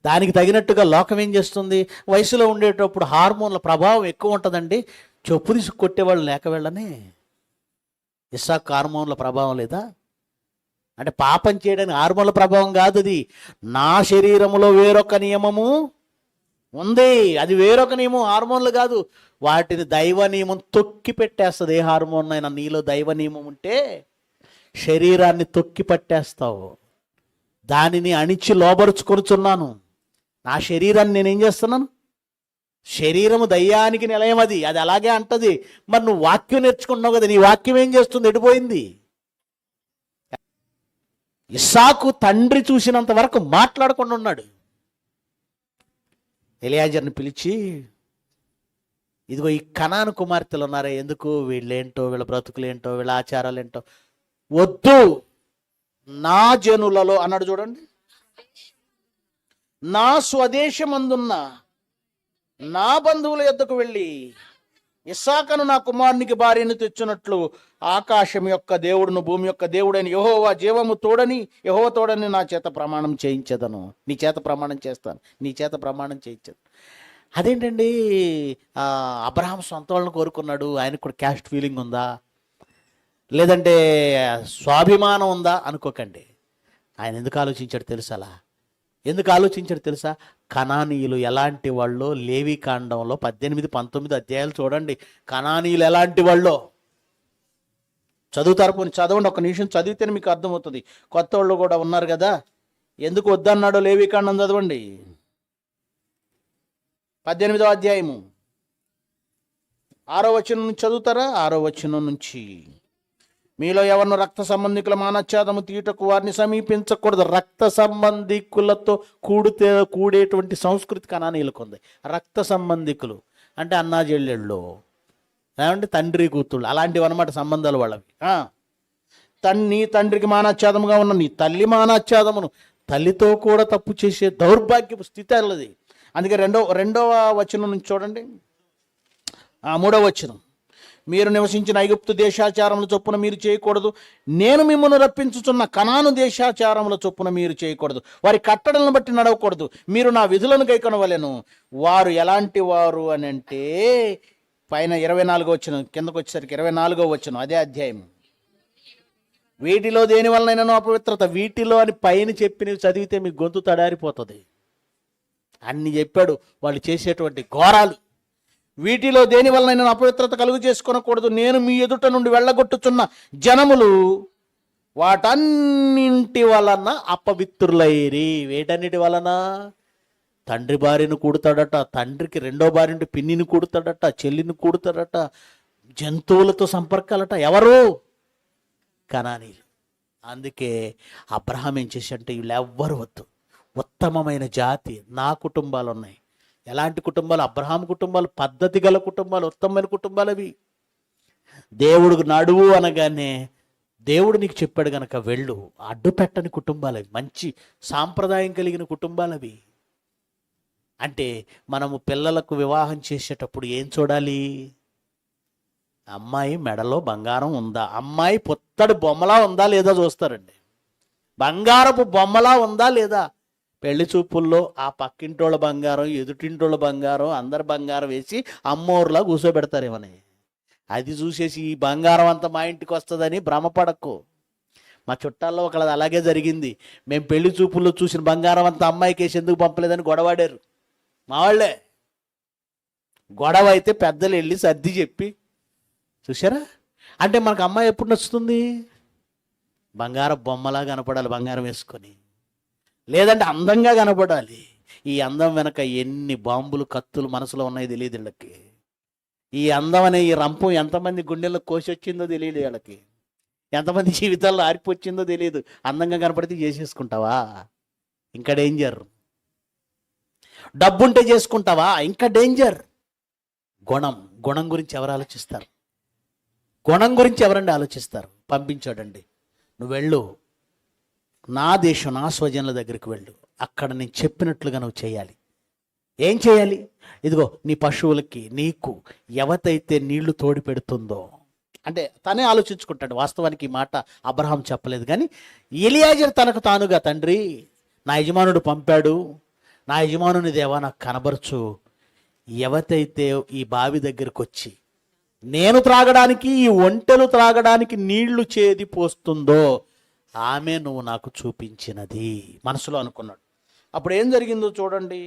B: దానికి తగినట్టుగా లోకం ఏం చేస్తుంది? వయసులో ఉండేటప్పుడు హార్మోన్ల ప్రభావం ఎక్కువ ఉంటుందండి. చెప్పు తీసుకు కొట్టేవాళ్ళు లేక వెళ్ళని. ఇస్సాకు హార్మోన్ల ప్రభావం లేదా? అంటే పాపం చేయడానికి హార్మోన్ల ప్రభావం కాదు అది. నా శరీరంలో వేరొక నియమము ఉంది, అది వేరొక నియమం, హార్మోన్లు కాదు. వాటిని దైవ నియమం తొక్కి పెట్టేస్తుంది. ఏ హార్మోన్ అయినా నీలో దైవ నియమం ఉంటే శరీరాన్ని తొక్కి పట్టేస్తావు. దానిని అణిచి లోబరుచుకొనుచున్నాను. నా శరీరాన్ని నేనేం చేస్తున్నాను? శరీరము దయ్యానికి నిలయం, అది అలాగే అంటది. మరి నువ్వు వాక్యం నేర్చుకున్నావు కదా, నీ వాక్యం ఏం చేస్తుంది? ఎడిపోయింది. ఇస్సాకు తండ్రి చూసినంత వరకు మాట్లాడకుండా ఉన్నాడు. ఎలియాజర్ని పిలిచి, ఇదిగో ఈ కనాను కుమార్తెలు ఉన్నారే, ఎందుకు? వీళ్ళేంటో, వీళ్ళ బ్రతుకులేంటో, వీళ్ళ ఆచారాలేంటో వద్దు, నా జనులలో అన్నాడు. చూడండి, నా స్వదేశమందున్న నా బంధువుల యొద్దకు వెళ్ళి ఇస్సాకును నా కుమారునికి భార్యను తెచ్చున్నట్లు ఆకాశం యొక్క దేవుడును భూమి యొక్క దేవుడని యెహోవా జీవము తోడని నా చేత ప్రమాణం చేయించదను. నీ చేత ప్రమాణం చేస్తాను, నీ చేత ప్రమాణం చేయించదు. అదేంటండి, అబ్రహాం సొంత వాళ్ళని కోరుకున్నాడు. ఆయనకు కూడా క్యాస్ట్ ఫీలింగ్ ఉందా, లేదంటే స్వాభిమానం ఉందా అనుకోకండి. ఆయన ఎందుకు ఆలోచించాడు తెలుసా? కనానీయులు ఎలాంటి వాళ్ళో లేవి కాండంలో 18-19 అధ్యాయాలు చూడండి. కనానీయులు ఎలాంటి వాళ్ళో చదవండి. ఒక నిమిషం చదివితేనే మీకు అర్థమవుతుంది. కొత్త వాళ్ళు కూడా ఉన్నారు కదా, ఎందుకు వద్దన్నాడో లేవి కాండం చదవండి. 18వ అధ్యాయము 6వ వచనం నుంచి చదువుతారా? 6వ వచనం నుంచి, మీలో ఎవరిను రక్త సంబంధికుల మానచ్ఛాదము తీయటకు వారిని సమీపించకూడదు. రక్త సంబంధికులతో కూడేటువంటి సంస్కృతి కనానీయులకు ఉంది. రక్త సంబంధికులు అంటే అన్నా చెల్లెళ్ళు, ఏమంటే తండ్రి కూతుళ్ళు, అలాంటివి అన్నమాట సంబంధాలు వాళ్ళవి. నీ తండ్రికి మానచ్ఛాదముగా ఉన్న నీ తల్లి మానచ్ఛాదమును, తల్లితో కూడా తప్పు చేసే దౌర్భాగ్యపు స్థితి అల్లది. అందుకే రెండవ వచనం నుంచి చూడండి, 3వ వచనం, మీరు నివసించిన ఐగుప్తు దేశాచారముల చొప్పున మీరు చేయకూడదు. నేను మిమ్మల్ని రప్పించుచున్న కనాను దేశాచారముల చొప్పున మీరు చేయకూడదు. వారి కట్టడలను బట్టి నడవకూడదు. మీరు నా విధులను గైకొనవలెను. వారు ఎలాంటి వారు అని అంటే, పైన 24వ వచనం, కిందకు వచ్చేసరికి 24వ వచనం అదే అధ్యాయం. వీటిలో దేని వలనైనా అపవిత్రత, వీటిలో అని పైన చెప్పినవి చదివితే మీకు గొంతు తడారిపోతుంది. అన్ని చెప్పాడు వాళ్ళు చేసేటువంటి ఘోరాలు. వీటిలో దేని వలన నేను అపవిత్రత కలుగు చేసుకొనకూడదు. నేను మీ ఎదుట నుండి వెళ్ళగొట్టుచున్న జనములు వాటన్నింటి వలన అపవిత్రులైరి. వేటన్నిటి వలన? తండ్రి భార్యను కూడతాడట, తండ్రికి రెండో భార్య పిన్నిని కూడతాడట, చెల్లిని కూడతాడట, జంతువులతో సంపర్కాలట. ఎవరు? కనానీయులు. అందుకే అబ్రహాం ఏం చేశాడంటే, వీళ్ళెవ్వరు వద్దు, ఉత్తమమైన జాతి నా కుటుంబాలు ఉన్నాయి. ఎలాంటి కుటుంబాలు? అబ్రహాం కుటుంబాలు పద్ధతి గల కుటుంబాలు, ఉత్తమమైన కుటుంబాలు అవి. దేవుడు నడువు అనగానే దేవుడు నీకు చెప్పాడు గనక వెళ్ళు. అడ్డు పెట్టని కుటుంబాలు అవి, మంచి సాంప్రదాయం కలిగిన కుటుంబాలు అవి. అంటే మనము పిల్లలకు వివాహం చేసేటప్పుడు ఏం చూడాలి? అమ్మాయి మెడలో బంగారం ఉందా, అమ్మాయి పొత్తడి బొమ్మలా ఉందా లేదా చూస్తారండి. బంగారపు బొమ్మలా ఉందా లేదా. పెళ్లి చూపుల్లో ఆ పక్కింటోళ్ళ బంగారం, ఎదుటింటోళ్ళ బంగారం, అందరి బంగారం వేసి అమ్మోరులా కూర్చోబెడతారేమని. అది చూసేసి ఈ బంగారం అంతా మా ఇంటికి వస్తుందని భ్రమపడకు. మా చుట్టాల్లో ఒకళ్ళది అలాగే జరిగింది. మేము పెళ్లి చూపుల్లో చూసిన బంగారం అంతా అమ్మాయికి వేసి ఎందుకు పంపలేదని గొడవాడారు మా వాళ్ళే. గొడవ అయితే పెద్దలు వెళ్ళి సర్ది చెప్పి, చూసారా, అంటే మనకు అమ్మాయి ఎప్పుడు నచ్చుతుంది? బంగారం బొమ్మలా కనపడాలి బంగారం వేసుకొని, లేదంటే అందంగా కనపడాలి. ఈ అందం వెనక ఎన్ని బాంబులు కత్తులు మనసులో ఉన్నాయి తెలియదు వీళ్ళకి. ఈ అందం అనే ఈ రంపం ఎంతమంది గుండెల్లో కోసి వచ్చిందో తెలియదు వీళ్ళకి, ఎంతమంది జీవితాల్లో ఆరిపోచ్చిందో తెలియదు. అందంగా కనపడితే చేసేసుకుంటావా? ఇంకా డేంజర్. డబ్బుంటే చేసుకుంటావా? ఇంకా డేంజర్. గుణం గురించి ఎవరు ఆలోచిస్తారు? గుణం గురించి ఎవరండి ఆలోచిస్తారు? పంపించాడండి, నువ్వు వెళ్ళు, నా దేశం నా స్వజనుల దగ్గరికి వెళ్ళు, అక్కడ నేను చెప్పినట్లుగా నువ్వు చేయాలి. ఏం చేయాలి? ఇదిగో నీ పశువులకి నీకు ఎవతైతే నీళ్లు తోడి పెడుతుందో, అంటే తనే ఆలోచించుకుంటాడు. వాస్తవానికి ఈ మాట అబ్రహాం చెప్పలేదు, కానీ ఎలియాజరు తనకు తానుగా, తండ్రి నా యజమానుడు పంపాడు, నా యజమానుని దేవా నాకు కనబరచు, ఎవతైతే ఈ బావి దగ్గరకు వచ్చి నేను త్రాగడానికి, ఈ ఒంటెలు త్రాగడానికి నీళ్లు చేది పోస్తుందో ఆమె నువ్వు నాకు చూపించినది మనసులో అనుకున్నాడు. అప్పుడు ఏం జరిగిందో చూడండి.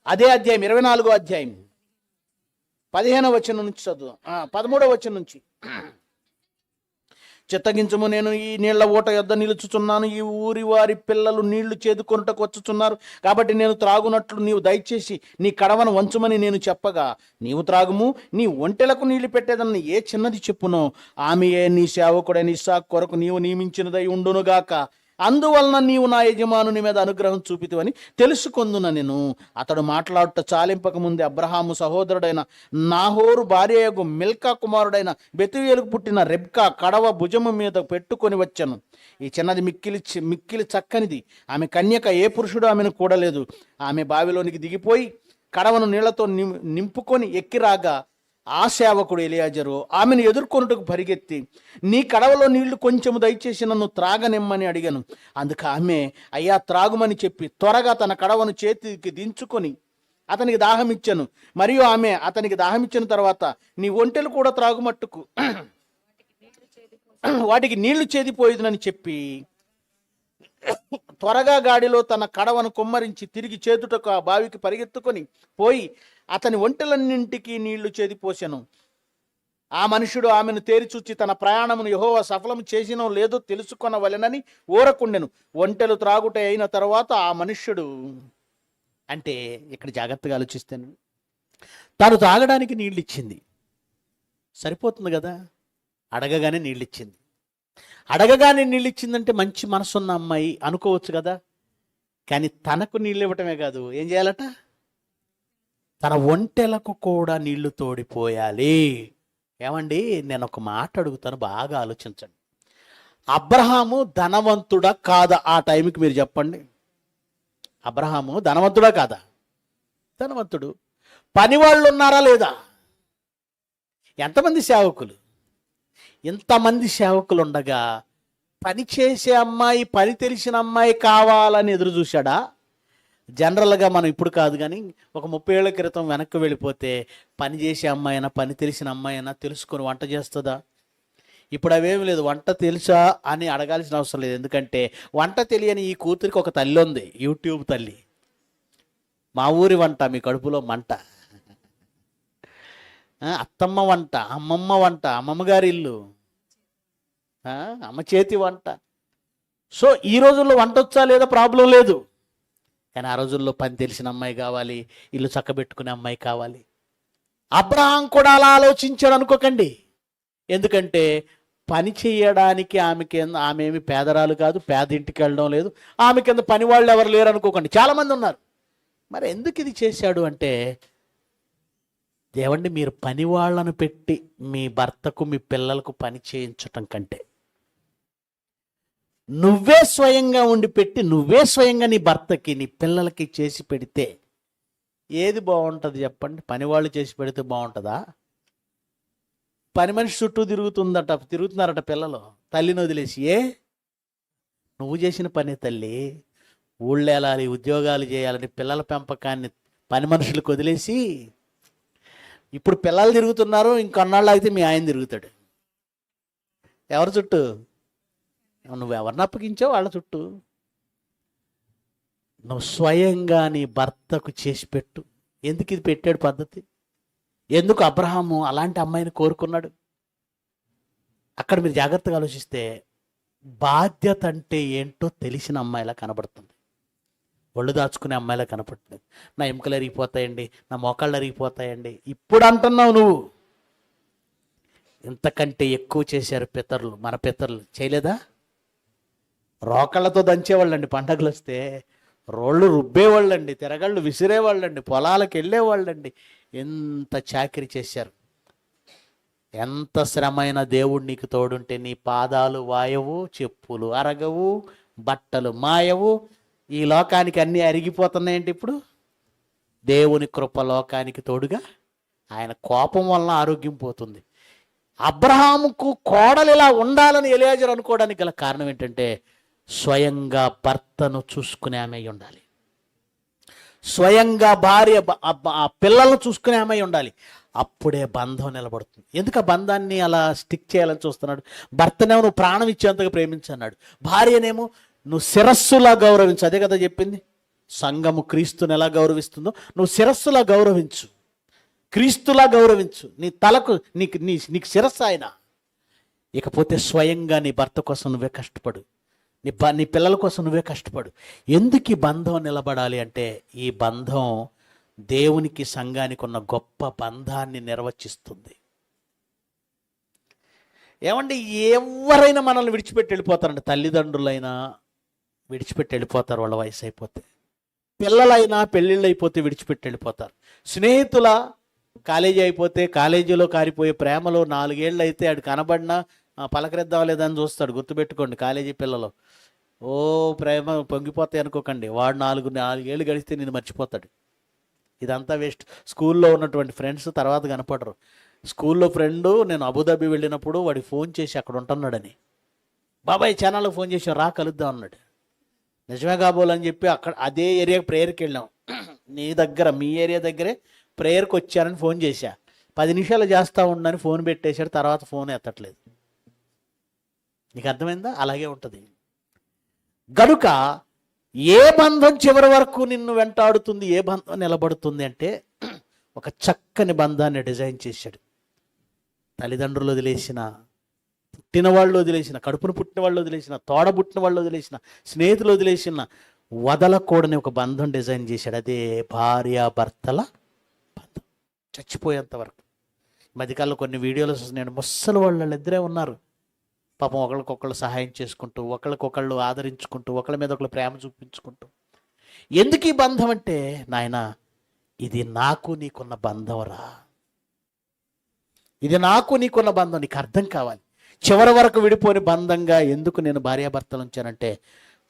B: అదే అధ్యాయం 24వ అధ్యాయం 15వ వచనం నుంచి చదువు, 13వ వచనం నుంచి. చిత్తగించము, నేను ఈ నీళ్ల ఊట యొద్ద నిలుచుచున్నాను, ఈ ఊరి వారి పిల్లలు నీళ్లు చేదుకొనుటకు వచ్చుచున్నారు, కాబట్టి నేను త్రాగునట్లు నీవు దయచేసి నీ కడవను వంచుమని నేను చెప్పగా, నీవు త్రాగుము, నీ ఒంటెలకు నీళ్లు పెట్టేదన్న ఏ చిన్నది చెప్పునో ఆమెయే నీ సేవకుడైన ఇస్సాకు కొరకు నీవు నియమించినదై ఉండునుగాక, అందువలన నీవు నా యజమానుని మీద అనుగ్రహం చూపితివని తెలుసుకొందున నేను. అతడు మాట్లాడుట చాలింపక ముందే అబ్రహాము సహోదరుడైన నాహోరు భార్యయగు మిల్కా కుమారుడైన బెతుయేలుకు పుట్టిన రెబ్కా కడవ భుజము మీద పెట్టుకొని వచ్చాను. ఈ చిన్నది మిక్కిలి చక్కనిది, ఆమె కన్యక, ఏ పురుషుడు ఆమెను కూడలేదు. ఆమె బావిలోనికి దిగిపోయి కడవను నీళ్లతో నింపుకొని ఎక్కిరాగా ఆ సేవకుడు ఎలియాజరు ఆమెను ఎదుర్కొనుటకు పరిగెత్తి, నీ కడవలో నీళ్లు కొంచెము దయచేసి నన్ను త్రాగనిమ్మని అడిగాను. అందుకు ఆమె, అయ్యా త్రాగుమని చెప్పి త్వరగా తన కడవను చేతికి దించుకొని అతనికి దాహం ఇచ్చాను. మరియు ఆమె అతనికి దాహం ఇచ్చిన తర్వాత, నీ ఒంటెలు కూడా త్రాగుమట్టుకు వాటికి నీళ్లు చేదిపోయేదని చెప్పి త్వరగా గాడిలో తన కడవను కుమ్మరించి తిరిగి చేతుటకు ఆ బావికి పరిగెత్తుకొని పోయి అతని ఒంటెలన్నింటికి నీళ్లు చేదిపోసెను. ఆ మనుషుడు ఆమెను తేరిచూచి తన ప్రయాణమును యెహోవా సఫలం చేసినో లేదో తెలుసుకొనవలెనని ఊరకుండెను. ఒంటెలు త్రాగుట అయిన తర్వాత ఆ మనుష్యుడు, అంటే ఇక్కడ జాగ్రత్తగా ఆలోచిస్తాను, తాను తాగడానికి నీళ్ళు ఇచ్చింది, సరిపోతుంది కదా, అడగగానే నీళ్ళు ఇచ్చింది. అడగగానే నీళ్ళు ఇచ్చిందంటే మంచి మనసున్న అమ్మాయి అనుకోవచ్చు కదా. కానీ తనకు నీళ్ళు ఇవ్వటమే కాదు, ఏం చేయాలట, తన ఒంటెలకు కూడా నీళ్లు తోడిపోయాలి. ఏమండి, నేను ఒక మాట అడుగుతాను, బాగా ఆలోచించండి. అబ్రహాము ధనవంతుడా కాదా? ఆ టైంకి మీరు చెప్పండి. అబ్రహాము ధనవంతుడా కాదా? ధనవంతుడు. పని వాళ్ళు ఉన్నారా లేదా? ఎంతమంది సేవకులు? ఇంతమంది సేవకులు ఉండగా పని చేసే అమ్మాయి, పని తెలిసిన అమ్మాయి కావాలని ఎదురు చూశాడా? జనరల్గా మనం ఇప్పుడు కాదు, కానీ ఒక 30 ఏళ్ల క్రితం వెనక్కి వెళ్ళిపోతే పని చేసే అమ్మాయి అయినా, పని తెలిసిన అమ్మాయి అయినా తెలుసుకొని వంట చేస్తుందా? ఇప్పుడు అవేమి లేదు. వంట తెలుసా అని అడగాల్సిన అవసరం లేదు, ఎందుకంటే వంట తెలియని ఈ కూతురికి ఒక తల్లి ఉంది, యూట్యూబ్ తల్లి. మా ఊరి వంట మీ కడుపులో మంట, అత్తమ్మ వంట, అమ్మమ్మ వంట, అమ్మమ్మగారి ఇల్లు, అమ్మ చేతి వంట. సో ఈ రోజుల్లో వంట వచ్చా లేదా ప్రాబ్లం లేదు, కానీ ఆ రోజుల్లో పని తెలిసిన అమ్మాయి కావాలి, ఇల్లు చక్కబెట్టుకునే అమ్మాయి కావాలి. అబ్రహాం కూడా అలా ఆలోచించాడు అనుకోకండి, ఎందుకంటే పని చేయడానికి ఆమె ఏమి పేదరాలు కాదు, పేదింటికి వెళ్ళడం లేదు, ఆమె కింద పని వాళ్ళు ఎవరు లేరు అనుకోకండి, చాలామంది ఉన్నారు. మరి ఎందుకు ఇది చేశాడు అంటే, దేవండి, మీరు పని వాళ్ళను పెట్టి మీ భర్తకు మీ పిల్లలకు పని చేయించటం కంటే నువ్వే స్వయంగా ఉండి పెట్టి నువ్వే స్వయంగా నీ భర్తకి నీ పిల్లలకి చేసి పెడితే ఏది బాగుంటుంది చెప్పండి? పని వాళ్ళు చేసి పెడితే బాగుంటుందా? పని మనిషి చుట్టూ తిరుగుతున్నారట పిల్లలు, తల్లిని వదిలేసి. నువ్వు చేసిన పని తల్లి, ఊళ్ళో వెళ్ళాలి, ఉద్యోగాలు చేయాలని పిల్లల పెంపకాన్ని పని మనుషులకు వదిలేసి, ఇప్పుడు పిల్లలు తిరుగుతున్నారు, ఇంకొన్నాళ్ళు అయితే మీ ఆయన తిరుగుతాడు. ఎవరి చుట్టూ? నువ్వెవరిని అప్పగించావు వాళ్ళ చుట్టూ? నువ్వు స్వయంగా నీ భర్తకు చేసి పెట్టు. ఎందుకు ఇది పెట్టాడు పద్ధతి? ఎందుకు అబ్రహాము అలాంటి అమ్మాయిని కోరుకున్నాడు? అక్కడ మీరు జాగ్రత్తగా ఆలోచిస్తే బాధ్యత అంటే ఏంటో తెలిసిన అమ్మాయిలా కనబడుతుంది, ఒళ్ళు దాచుకునే అమ్మాయిలా కనపడుతుంది. నా ఎముకలు అరిగిపోతాయండి, నా మోకాళ్ళు అరిగిపోతాయండి ఇప్పుడు అంటున్నావు నువ్వు. ఇంతకంటే ఎక్కువ చేశారు పితరులు, మన పితరులు చేయలేదా? రోకళ్ళతో దంచేవాళ్ళండి, పండగలు వస్తే రోళ్ళు రుబ్బేవాళ్ళండి, తిరగళ్ళు విసిరేవాళ్ళండి, పొలాలకు వెళ్ళేవాళ్ళండి. ఎంత చాకిరి చేశారు. ఎంత శ్రమైన దేవుడు నీకు తోడుంటే నీ పాదాలు వాయవు, చెప్పులు అరగవు, బట్టలు మాయవు. ఈ లోకానికి అన్నీ అరిగిపోతున్నాయంటే ఇప్పుడు దేవుని కృప లోకానికి తోడుగా, ఆయన కోపం వలన ఆరోగ్యం పోతుంది. అబ్రహాముకు కోడలు ఇలా ఉండాలని ఎలియాజరు అనుకోవడానికి గల కారణం ఏంటంటే స్వయంగా భర్తను చూసుకునే ఆమె అయి ఉండాలి, స్వయంగా భార్య ఆ పిల్లలను చూసుకునే ఆమె అయి ఉండాలి. అప్పుడే బంధం నిలబడుతుంది. ఎందుకు ఆ బంధాన్ని అలా స్టిక్ చేయాలని చూస్తున్నాడు? భర్తనేమో నువ్వు ప్రాణం ఇచ్చేంతగా ప్రేమించన్నాడు, భార్యనేమో నువ్వు శిరస్సులా గౌరవించు. అదే కదా చెప్పింది. సంఘము క్రీస్తుని ఎలా గౌరవిస్తుందో నువ్వు శిరస్సులా గౌరవించు, క్రీస్తులా గౌరవించు. నీ తలకు నీకు శిరస్సు ఆయన. ఇకపోతే స్వయంగా నీ భర్త కోసం నువ్వే కష్టపడు, నీ పిల్లల కోసం నువ్వే కష్టపడు. ఎందుకు ఈ బంధం నిలబడాలి అంటే ఈ బంధం దేవునికి సంఘానికి ఉన్న గొప్ప బంధాన్ని నిర్వచిస్తుంది. ఏమండి, ఎవరైనా మనల్ని విడిచిపెట్టి వెళ్ళిపోతారండి. తల్లిదండ్రులైనా విడిచిపెట్టి వెళ్ళిపోతారు వాళ్ళ వయసు అయిపోతే, పిల్లలైనా పెళ్ళిళ్ళు అయిపోతే విడిచిపెట్టి వెళ్ళిపోతారు, స్నేహితుల కాలేజీ అయిపోతే కాలేజీలో కారిపోయే ప్రేమలో 4 ఏళ్ళు అయితే ఆడు కనబడినా పలకరిద్దాం లేదని చూస్తాడు. గుర్తుపెట్టుకోండి, కాలేజీ పిల్లలు ఓ ప్రేమ పొంగిపోతాయి అనుకోకండి. వాడు 4 ఏళ్ళు గడిస్తే నేను మర్చిపోతాడు. ఇదంతా వేస్ట్. స్కూల్లో ఉన్నటువంటి ఫ్రెండ్స్ తర్వాత కనపడరు. స్కూల్లో ఫ్రెండు నేను అబుదాబి వెళ్ళినప్పుడు వాడికి ఫోన్ చేసి అక్కడ ఉంటున్నాడని, బాబాయ్ ఛానల్కి ఫోన్ చేసి రా కలుద్దాం అన్నాడు. నిజమే కాబోలని చెప్పి అక్కడ అదే ఏరియాకి ప్రేయర్కి వెళ్ళాం. నీ దగ్గర మీ ఏరియా దగ్గరే ప్రేయర్కి వచ్చానని ఫోన్ చేశా. 10 నిమిషాలు చేస్తూ ఉండని ఫోన్ పెట్టేశాడు. తర్వాత ఫోన్ ఎత్తట్లేదు. నీకు అర్థమైందా? అలాగే ఉంటుంది. గనుక ఏ బంధం చివరి వరకు నిన్ను వెంటాడుతుంది, ఏ బంధం నిలబడుతుంది అంటే ఒక చక్కని బంధాన్ని డిజైన్ చేశాడు. తల్లిదండ్రులు వదిలేసిన, పుట్టిన వాళ్ళు వదిలేసిన, కడుపును పుట్టిన వాళ్ళు వదిలేసిన, తోడ పుట్టిన వాళ్ళు వదిలేసిన, స్నేహితులు వదిలేసిన, వదలకూడని ఒక బంధం డిజైన్ చేశాడు. అదే భార్యాభర్తల బంధం, చచ్చిపోయేంత వరకు. మధ్యకాలంలో కొన్ని వీడియోలు నేను ముసలి వాళ్ళు ఇద్దరే ఉన్నారు పాపం, ఒకరికొకళ్ళు సహాయం చేసుకుంటూ, ఒకరికొకళ్ళు ఆదరించుకుంటూ, ఒకళ్ళ మీద ఒకళ్ళు ప్రేమ చూపించుకుంటూ. ఎందుకు ఈ బంధం అంటే, నాయన ఇది నాకు నీకున్న బంధం రా, ఇది నాకు నీకున్న బంధం, నీకు అర్థం కావాలి. చివరి వరకు విడిపోని బంధంగా ఎందుకు నేను భార్యాభర్తలు ఉంచానంటే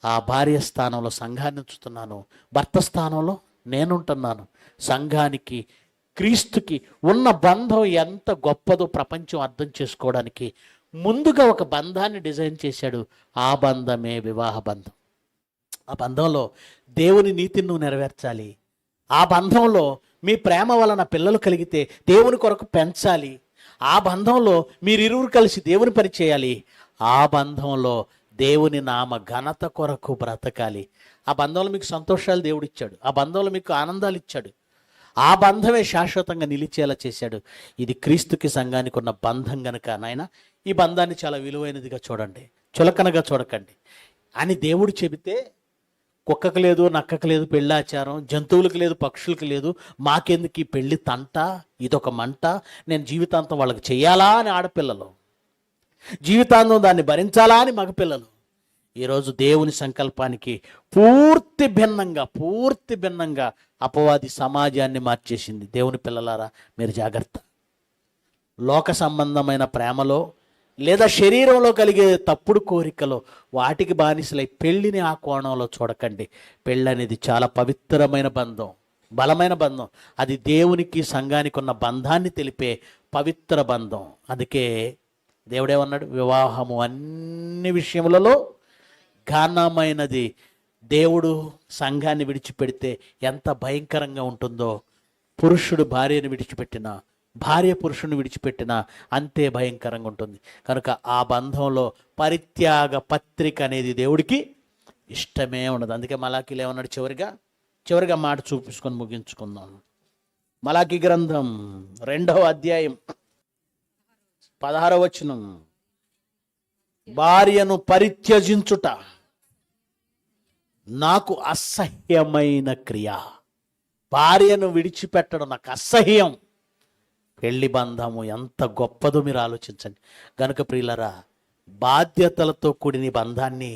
B: ఆ భార్య స్థానంలో సంఘాన్ని ఉంచుతున్నాను, భర్త స్థానంలో నేనుంటున్నాను. సంఘానికి క్రీస్తుకి ఉన్న బంధం ఎంత గొప్పదో ప్రపంచం అర్థం చేసుకోవడానికి ముందుగా ఒక బంధాన్ని డిజైన్ చేశాడు. ఆ బంధమే వివాహ బంధం. ఆ బంధంలో దేవుని నీతిని నువ్వు నెరవేర్చాలి. ఆ బంధంలో మీ ప్రేమ వలన పిల్లలు కలిగితే దేవుని కొరకు పెంచాలి. ఆ బంధంలో మీరిరువురు కలిసి దేవుని పని చేయాలి. ఆ బంధంలో దేవుని నామ ఘనత కొరకు బ్రతకాలి. ఆ బంధంలో మీకు సంతోషాలు దేవుడు ఇచ్చాడు, ఆ బంధంలో మీకు ఆనందాలు ఇచ్చాడు. ఆ బంధమే శాశ్వతంగా నిలిచేలా చేశాడు. ఇది క్రీస్తుకి సంఘానికి ఉన్న బంధం గనుక నాయన ఈ బంధాన్ని చాలా విలువైనదిగా చూడండి, చులకనగా చూడకండి అని దేవుడు చెబితే, కుక్కకు లేదు, నక్కకు లేదు పెళ్ళాచారం, జంతువులకు లేదు, పక్షులకు లేదు, మాకెందుకు ఈ పెళ్ళి తంట, ఇదొక మంట, నేను జీవితాంతం వాళ్ళకి చెయ్యాలా అని ఆడపిల్లలు, జీవితాంతం దాన్ని భరించాలా అని మగపిల్లలు. ఈరోజు దేవుని సంకల్పానికి పూర్తి భిన్నంగా అపవాది సమాజాన్ని మార్చేసింది. దేవుని పిల్లలారా మీరు జాగ్రత్త. లోక సంబంధమైన ప్రేమలో లేదా శరీరంలో కలిగే తప్పుడు కోరికలో వాటికి బానిసలై పెళ్ళిని ఆ కోణంలో చూడకండి. పెళ్ళి అనేది చాలా పవిత్రమైన బంధం, బలమైన బంధం. అది దేవునికి సంఘానికి ఉన్న బంధాన్ని తెలిపే పవిత్ర బంధం. అందుకే దేవుడేమన్నాడు, వివాహము అన్ని విషయములలో ఘనమైనది. దేవుడు సంఘాన్ని విడిచిపెడితే ఎంత భయంకరంగా ఉంటుందో, పురుషుడు భార్యను విడిచిపెట్టినా భార్య పురుషుని విడిచిపెట్టినా అంతే భయంకరంగా ఉంటుంది. కనుక ఆ బంధంలో పరిత్యాగ పత్రిక అనేది దేవుడికి ఇష్టమే ఉండదు. అందుకే మలాకీలో ఏమన్నాడు? చివరిగా మాట చూపించుకొని ముగించుకుందాం. మలాకీ గ్రంథం 2వ అధ్యాయం 16వ వచనం, భార్యను పరిత్యజించుట నాకు అసహ్యమైన క్రియ. భార్యను విడిచిపెట్టడం నాకు అసహ్యం. పెళ్లి బంధము ఎంత గొప్పదో మీరు ఆలోచించండి. గనుక ప్రియులరా, బాధ్యతలతో కూడిన బంధాన్ని,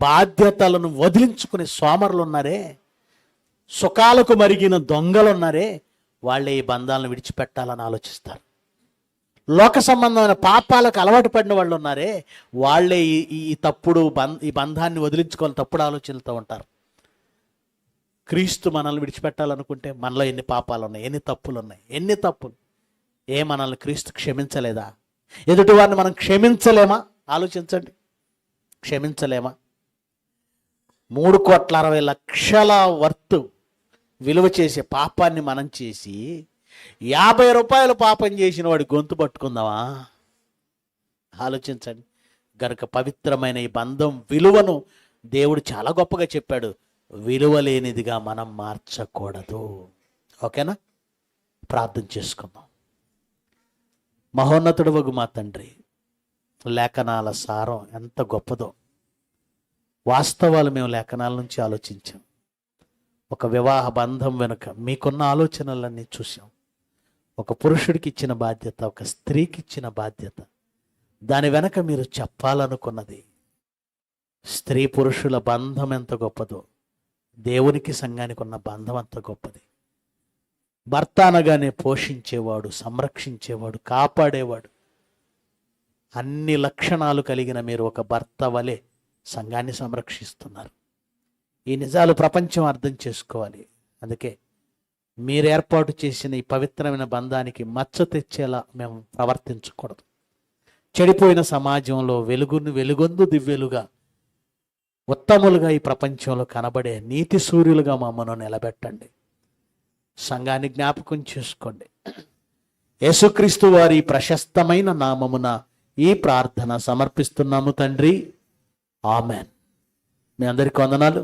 B: బాధ్యతలను వదిలించుకునే సోమరులు ఉన్నారే, సుఖాలకు మరిగిన దొంగలు ఉన్నారే, వాళ్ళే ఈ బంధాలను విడిచిపెట్టాలని ఆలోచిస్తారు. లోక సంబంధమైన పాపాలకు అలవాటు పడిన వాళ్ళు ఉన్నారే, వాళ్ళే ఈ బంధాన్ని వదిలించుకోవాలని తప్పుడు ఆలోచనలతో ఉంటారు. క్రీస్తు మనల్ని విడిచిపెట్టాలనుకుంటే మనలో ఎన్ని పాపాలు ఉన్నాయి, ఎన్ని తప్పులు. మనల్ని క్రీస్తు క్షమించలేదా? ఎదుటివారిని మనం క్షమించలేమా? ఆలోచించండి. క్షమించలేమా? 3,60,00,000 వర్త్ విలువ చేసే పాపాన్ని మనం చేసి ₹50 పాపం చేసిన వాడి గొంతు పట్టుకుందామా? ఆలోచించండి. గనుక పవిత్రమైన ఈ బంధం విలువను దేవుడు చాలా గొప్పగా చెప్పాడు. విలువ లేనిదిగా మనం మార్చకూడదు. ఓకేనా? ప్రార్థన చేసుకుందాం. మహోన్నతుడవగు మా తండ్రి, లేఖనాల సారం ఎంత గొప్పదో, వాస్తవాలు మేము లేఖనాల నుంచి ఆలోచించాం. ఒక వివాహ బంధం వెనుక మీకున్న ఆలోచనలన్నీ చూసాం. ఒక పురుషుడికి ఇచ్చిన బాధ్యత, ఒక స్త్రీకి ఇచ్చిన బాధ్యత, దాని వెనక మీరు చెప్పాలనుకున్నది. స్త్రీ పురుషుల బంధం ఎంత గొప్పదో, దేవునికి సంఘానికి ఉన్న బంధం అంత గొప్పది. భర్త అనగానే పోషించేవాడు, సంరక్షించేవాడు, కాపాడేవాడు, అన్ని లక్షణాలు కలిగిన మీరు ఒక భర్త వలె సంఘాన్ని సంరక్షిస్తున్నారు. ఈ నిజాలు ప్రపంచం అర్థం చేసుకోవాలి. అందుకే మీరు ఏర్పాటు చేసిన ఈ పవిత్రమైన బంధానికి మచ్చ తెచ్చేలా మేము ప్రవర్తించకూడదు. చెడిపోయిన సమాజంలో వెలుగొందు దివ్యలుగా, ఉత్తములుగా ఈ ప్రపంచంలో కనబడే నీతి సూర్యులుగా మమ్మల్ని నిలబెట్టండి. సంఘాన్ని జ్ఞాపకం చేసుకోండి. యేసుక్రీస్తు వారి ప్రశస్తమైన నామమున ఈ ప్రార్థన సమర్పిస్తున్నాము తండ్రి. ఆమెన్. మీ అందరికీ వందనాలు.